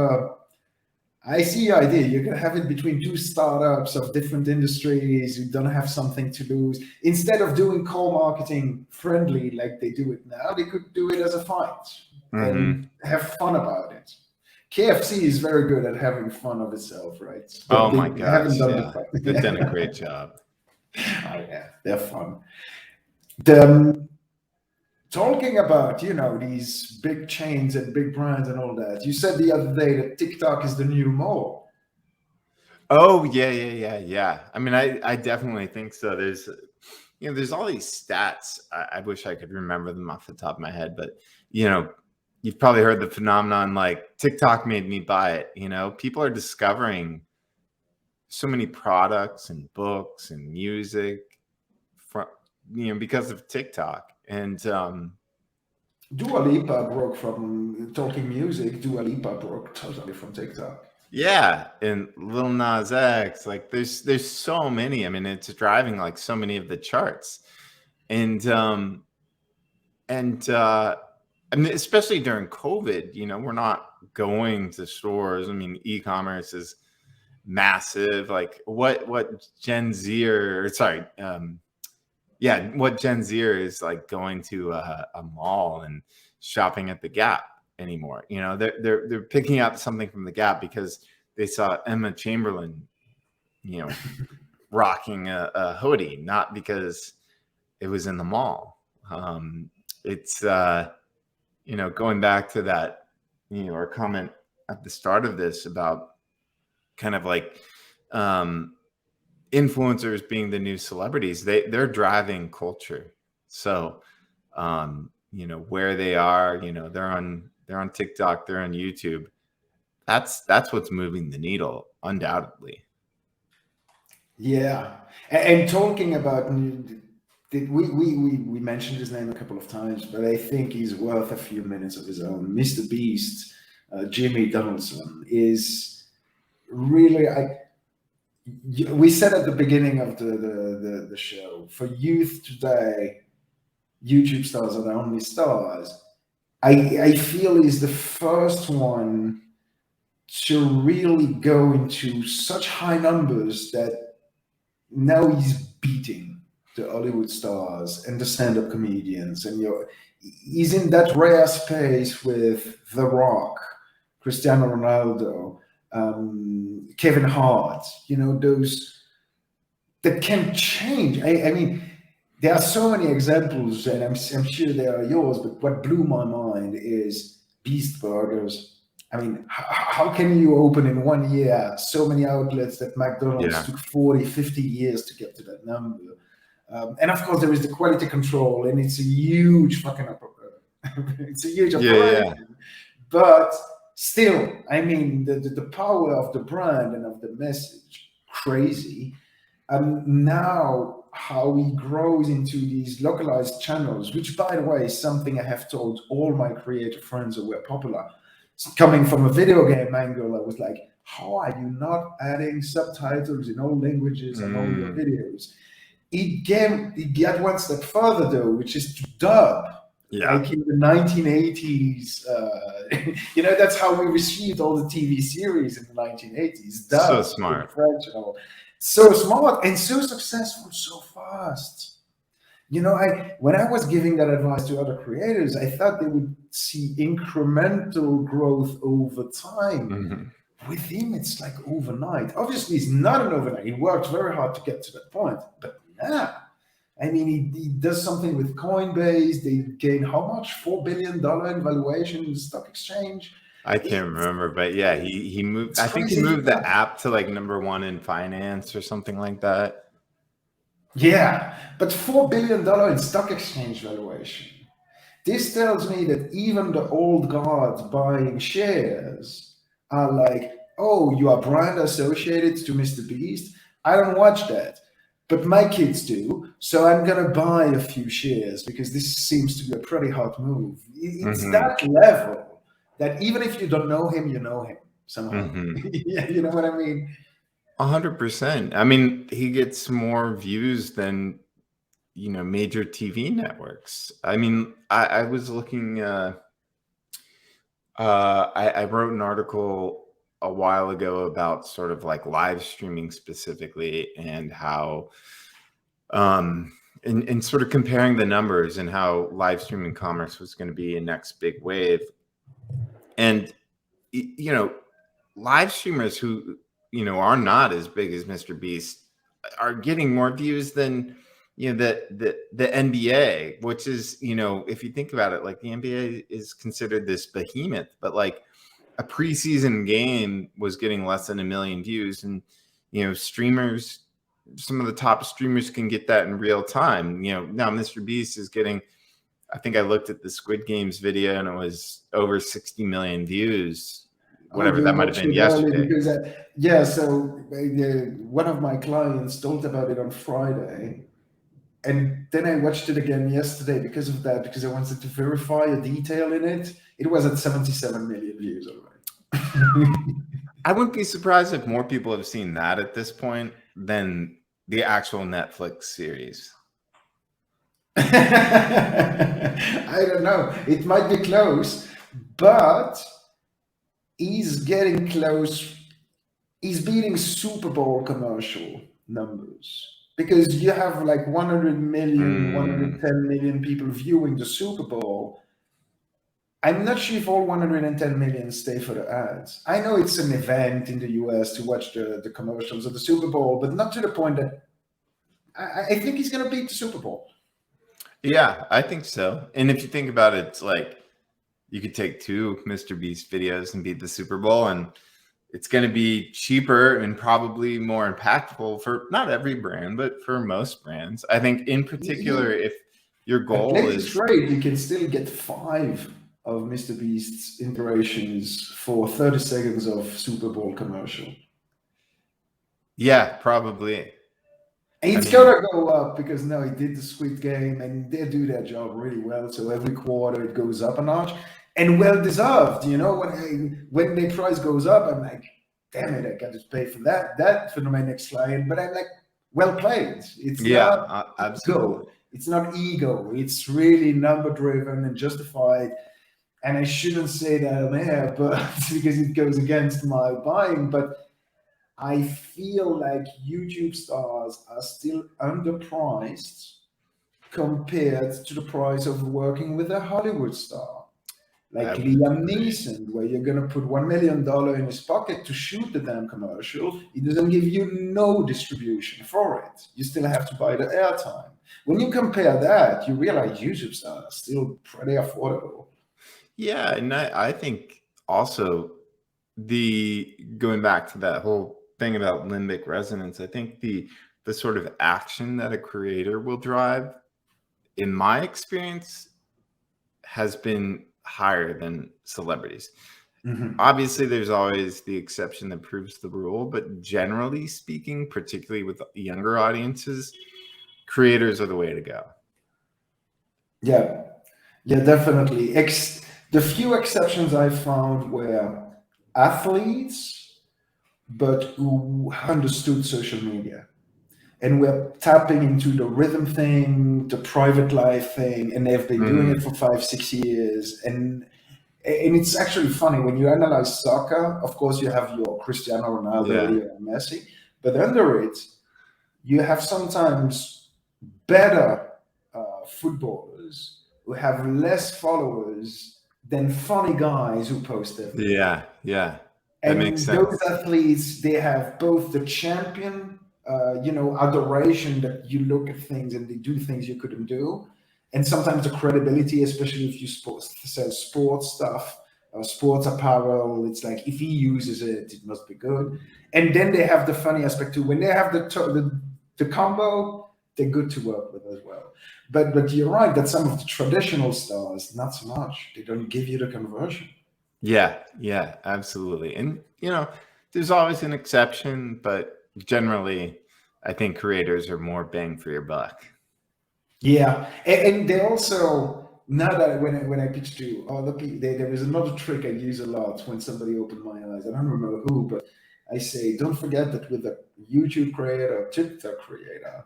I see your idea. You could have it between two startups of different industries who don't have something to lose. Instead of doing co-marketing friendly like they do it now, they could do it as a fight and have fun about it. KFC is very good at having fun of itself, right? But my gosh, they've done a great job. Oh yeah, they're fun. Talking about, these big chains and big brands and all that, you said the other day that TikTok is the new mall. Oh yeah. I mean, I definitely think so. There's all these stats. I wish I could remember them off the top of my head, but you've probably heard the phenomenon, like, TikTok made me buy it. People are discovering so many products and books and music from because of TikTok. And Dua Lipa broke from talking music. Dua Lipa broke totally from TikTok. Yeah, and Lil Nas X, like there's so many. I mean, it's driving like so many of the charts, and I mean, especially during COVID, we're not going to stores. I mean, e-commerce is massive. Like what Gen Z what Gen Z is like going to a mall and shopping at the Gap anymore. They're picking up something from the Gap because they saw Emma Chamberlain, rocking a hoodie, not because it was in the mall. It's going back to that, our comment at the start of this about kind of like influencers being the new celebrities. They're driving culture. So where they are, they're on TikTok, they're on YouTube. That's what's moving the needle, undoubtedly. Yeah, and talking about, we mentioned his name a couple of times, but I think he's worth a few minutes of his own. MrBeast, Jimmy Donaldson, is really we said at the beginning of the show, for youth today, YouTube stars are the only stars. I feel he's the first one to really go into such high numbers that now he's beating the Hollywood stars and the stand-up comedians, and he's in that rare space with The Rock, Cristiano Ronaldo, Kevin Hart, those that can change. I mean, there are so many examples, and I'm sure they are yours, but what blew my mind is Beast Burgers. I mean, how can you open in 1 year so many outlets that McDonald's took 40, 50 years to get to that number? And of course, there is the quality control, and it's a huge fucking it's a huge operation. But still, I mean, the power of the brand and of the message, crazy. Now, how he grows into these localized channels, which, by the way, is something I have told all my creator friends who were popular. Coming from a video game angle, I was like, how are you not adding subtitles in all languages on all your videos? It got one step further, though, which is to dub. Like in the 1980s, that's how we received all the TV series in the 1980s. Dub, so smart. French and all. So smart and so successful so fast. When I was giving that advice to other creators, I thought they would see incremental growth over time. With him, it's like overnight. Obviously, it's not an overnight. He worked very hard to get to that point. But yeah, I mean, he does something with Coinbase. They gain how much? $4 billion in valuation in the stock exchange. I can't remember, but yeah, he moved. I think he moved the app to like #1 in finance or something like that. Yeah, but $4 billion in stock exchange valuation. This tells me that even the old guards buying shares are like, oh, you are brand associated to MrBeast? I don't watch that, but my kids do, so I'm going to buy a few shares because this seems to be a pretty hot move. It's that level that even if you don't know him, you know him somehow. Yeah, you know what I mean? 100%. I mean, he gets more views than, major TV networks. I mean, I was looking, I wrote an article a while ago about sort of like live streaming specifically and how, and sort of comparing the numbers and how live streaming commerce was going to be a next big wave. And, live streamers who, are not as big as MrBeast are getting more views than, the NBA, which is, if you think about it, like the NBA is considered this behemoth, but like a preseason game was getting less than 1 million views. And, streamers, some of the top streamers can get that in real time. Now MrBeast is getting, I think I looked at the Squid Games video and it was over 60 million views. Whatever that might have been yesterday. Because, so one of my clients told about it on Friday, and then I watched it again yesterday because of that, because I wanted to verify a detail in it. It was at 77 million views already. I wouldn't be surprised if more people have seen that at this point than the actual Netflix series. I don't know. It might be close, but he's getting close. He's beating Super Bowl commercial numbers because you have like 100 million, 110 million people viewing the Super Bowl. I'm not sure if all 110 million stay for the ads. I know it's an event in the US to watch the commercials of the Super Bowl, but not to the point that I think he's going to beat the Super Bowl. Yeah, I think so. And if you think about it, it's like you could take 2 MrBeast videos and beat the Super Bowl, and it's going to be cheaper and probably more impactful for not every brand, but for most brands. I think in particular, if your goal is great, you can still get 5 of MrBeast's iterations for 30 seconds of Super Bowl commercial. Yeah, probably. It's gonna go up because now he did the Squid Game and they do their job really well. So every quarter it goes up a notch, and well deserved. When the price goes up, I'm like, damn it, I got to pay for that for my next client. But I'm like, well played. It's not absolutely. ego. It's not ego. It's really number driven and justified. And I shouldn't say that on air, but because it goes against my buying. But I feel like YouTube stars are still underpriced compared to the price of working with a Hollywood star. Like Liam Neeson, where you're going to put $1 million in his pocket to shoot the damn commercial. It doesn't give you no distribution for it. You still have to buy the airtime. When you compare that, you realize YouTube stars are still pretty affordable. Yeah, and I think also going back to that whole thing about limbic resonance, I think the sort of action that a creator will drive, in my experience, has been higher than celebrities. Obviously, there's always the exception that proves the rule, but generally speaking, particularly with younger audiences, creators are the way to go. Yeah, definitely. The few exceptions I found were athletes, but who understood social media and we're tapping into the rhythm thing, the private life thing, and they've been doing it for 5-6 years. And it's actually funny when you analyze soccer. Of course, you have your Cristiano Ronaldo, Leo Messi, but under it, you have sometimes better footballers who have less followers than funny guys who post everything. Yeah. That makes sense. Those athletes, they have both the champion, adoration that you look at things and they do things you couldn't do, and sometimes the credibility, especially if you sell sports stuff, sports apparel. It's like if he uses it, it must be good. And then they have the funny aspect too. When they have the combo, they're good to work with as well. But you're right that some of the traditional stars, not so much. They don't give you the conversion. Yeah, absolutely. And there's always an exception, but generally, I think creators are more bang for your buck. Yeah, and they also, now that when I pitch to other people, there was another trick I use a lot when somebody opened my eyes. I don't remember who, but I say, don't forget that with a YouTube creator, TikTok creator,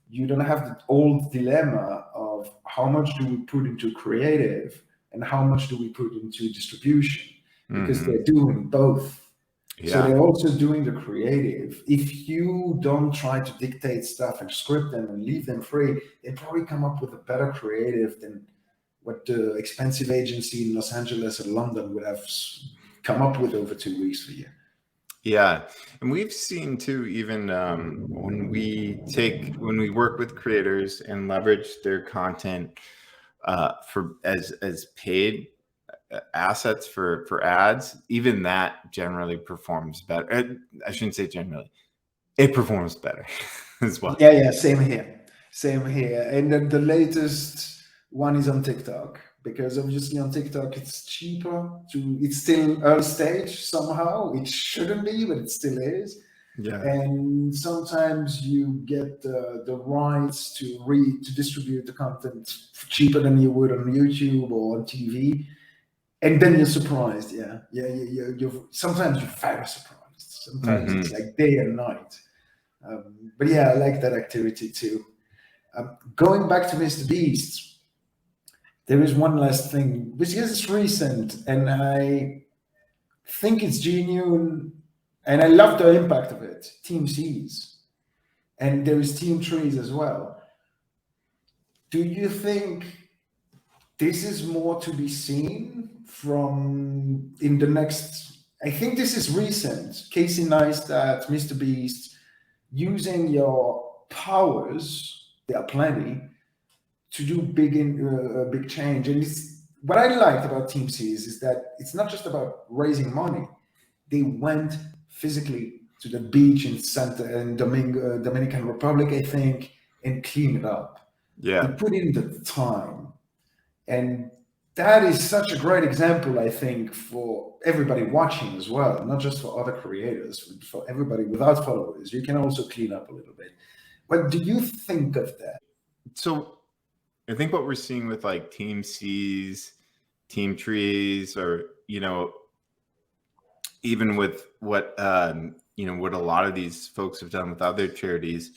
you don't have the old dilemma of how much do we put into creative and how much do we put into distribution, because they're doing both. So they're also doing the creative. If you don't try to dictate stuff and script them and leave them free, they probably come up with a better creative than what the expensive agency in Los Angeles or London would have come up with over 2 weeks for you. Yeah, and we've seen too, even when we work with creators and leverage their content for as paid assets for ads, even that generally performs better. I shouldn't say generally, it performs better as well. Yeah, same here. And then the latest one is on TikTok, because obviously on TikTok it's cheaper it's still early stage somehow. It shouldn't be, but it still is. Yeah. And sometimes you get the rights to distribute the content cheaper than you would on YouTube or on TV. And then you're surprised. Sometimes you're very surprised. Sometimes it's like day and night. But yeah, I like that activity too. Going back to MrBeast, there is one last thing, which is recent, and I think it's genuine, and I love the impact of it. Team C's, and there is Team Trees as well. Do you think this is more to be seen from in the next? I think this is recent. Casey Neistat, MrBeast, using your powers, there are plenty, to do big change. And what I liked about Team C's is that it's not just about raising money. They went physically to the beach in Dominican Republic, I think, and cleaned it up. Yeah. They put in the time. And that is such a great example, I think, for everybody watching as well, not just for other creators, but for everybody without followers. You can also clean up a little bit. What do you think of that? So I think what we're seeing with like Team C's, Team Trees, or even with what what a lot of these folks have done with other charities,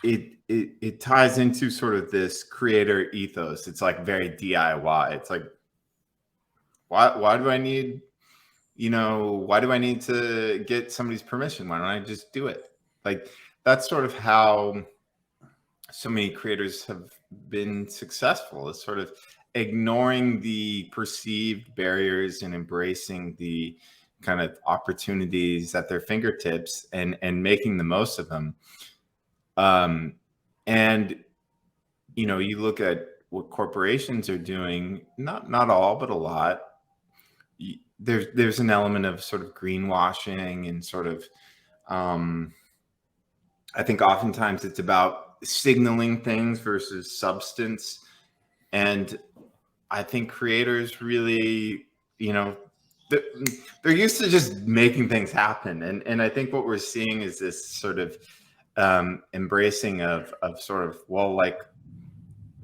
it ties into sort of this creator ethos. It's like very DIY. It's like, why do I need why do I need to get somebody's permission? Why don't I just do it? Like, that's sort of how so many creators have been successful, is sort of ignoring the perceived barriers and embracing the kind of opportunities at their fingertips and making the most of them. And you look at what corporations are doing, not all, but a lot. There's an element of sort of greenwashing and sort of, I think oftentimes it's about signaling things versus substance. And I think creators really, they're used to just making things happen. And I think what we're seeing is this sort of embracing of sort of, well, like,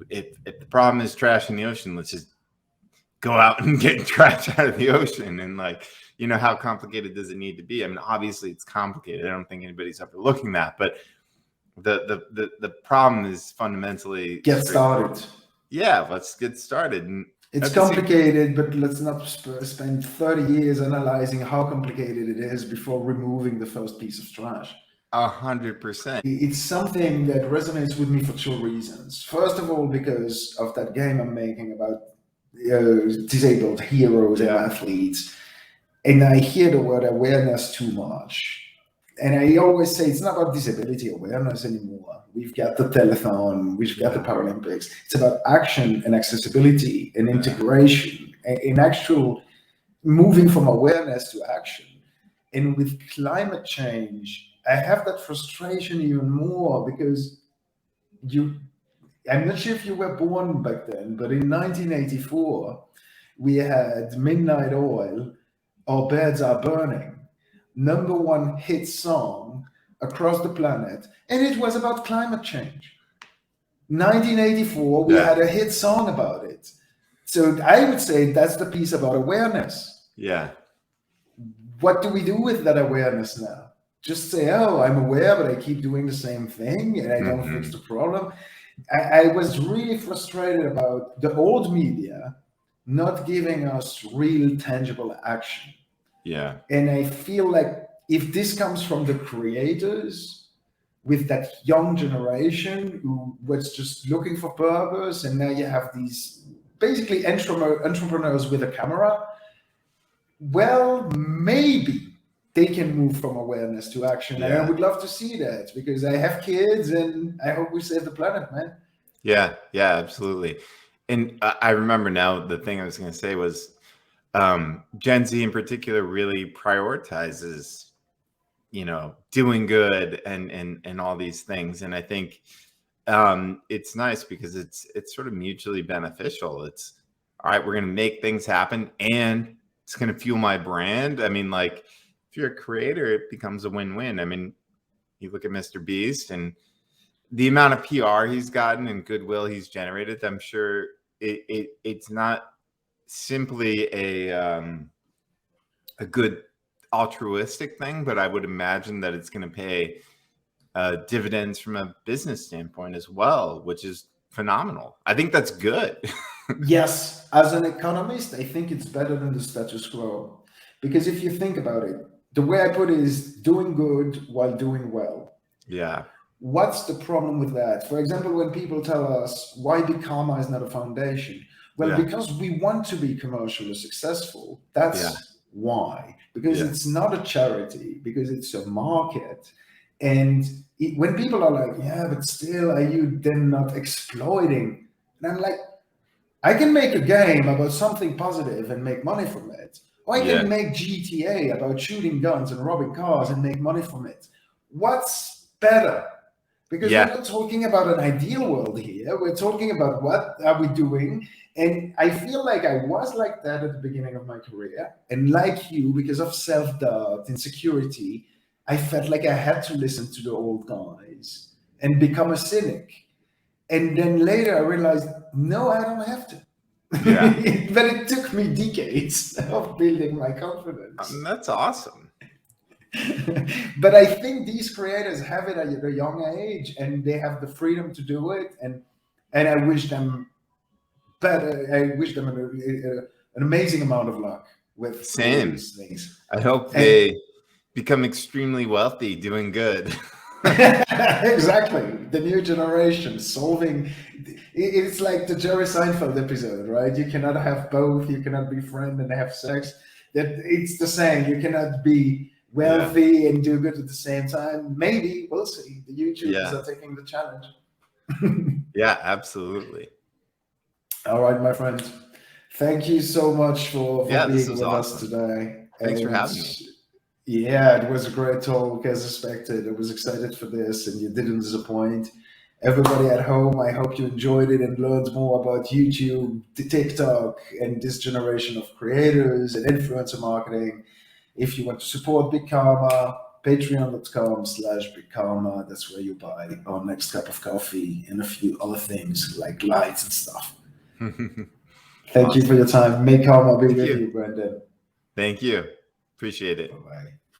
if the problem is trash in the ocean, let's just go out and get trash out of the ocean. And like, how complicated does it need to be? I mean, obviously it's complicated. I don't think anybody's overlooking that, but the problem is fundamentally get started. Yeah, let's get started. And it's complicated, but let's not spend 30 years analyzing how complicated it is before removing the first piece of trash. 100%. It's something that resonates with me for two reasons. First of all, because of that game I'm making about disabled heroes and athletes. And I hear the word awareness too much. And I always say it's not about disability awareness anymore. We've got the telethon, we've got the Paralympics. It's about action and accessibility and integration, in actual moving from awareness to action. And with climate change, I have that frustration even more because I'm not sure if you were born back then, but in 1984, we had Midnight Oil, Our Beds Are Burning, #1 hit song across the planet, and it was about climate change. 1984, we had a hit song about it. So I would say that's the piece about awareness. Yeah. What do we do with that awareness now? Just say, oh, I'm aware, but I keep doing the same thing and I don't fix the problem. I was really frustrated about the old media not giving us real tangible action. Yeah. And I feel like if this comes from the creators with that young generation who was just looking for purpose, and now you have these basically entrepreneurs with a camera, well, maybe they can move from awareness to action. And I would love to see that because I have kids and I hope we save the planet, man. Yeah, absolutely. And I remember now the thing I was going to say was Gen Z in particular really prioritizes, doing good and all these things. And I think it's nice because it's sort of mutually beneficial. It's all right, we're going to make things happen and it's going to fuel my brand. I mean, like, if you're a creator, it becomes a win-win. I mean, you look at MrBeast and the amount of PR he's gotten and goodwill he's generated. I'm sure it's not simply a good altruistic thing, but I would imagine that it's going to pay dividends from a business standpoint as well, which is phenomenal. I think that's good. Yes, as an economist, I think it's better than the status quo. Because if you think about it, the way I put it is doing good while doing well. Yeah. What's the problem with that? For example, when people tell us why Big Karma is not a foundation, well, because we want to be commercially successful. That's why. Because it's not a charity, because it's a market. And when people are like, yeah, but still, are you then not exploiting? And I'm like, I can make a game about something positive and make money from it. Or I can make GTA about shooting guns and robbing cars and make money from it. What's better? Because we're not talking about an ideal world here. We're talking about what are we doing. And I feel like I was like that at the beginning of my career. And like you, because of self-doubt, insecurity, I felt like I had to listen to the old guys and become a cynic. And then later I realized, no, I don't have to. Yeah. But it took me decades of building my confidence. That's awesome. But I think these creators have it at a young age, and they have the freedom to do it. And I wish them better. I wish them an amazing amount of luck with Same. these things. I hope they become extremely wealthy doing good. Exactly. The new generation solving. It's like the Jerry Seinfeld episode, right? You cannot have both. You cannot be friend and have sex. That it's the same. You cannot be wealthy and do good at the same time. Maybe we'll see. The YouTubers are taking the challenge. Yeah, absolutely. All right, my friend. Thank you so much for being with us today. Thanks for having me. Yeah, it was a great talk as expected. I was excited for this, and you didn't disappoint. Everybody at home, I hope you enjoyed it and learned more about YouTube, TikTok, and this generation of creators and influencer marketing. If you want to support Big Karma, patreon.com/Big Karma. That's where you buy our next cup of coffee and a few other things like lights and stuff. Thank you for your time. May Karma be with you, Brandon. Thank you. Appreciate it. Bye-bye.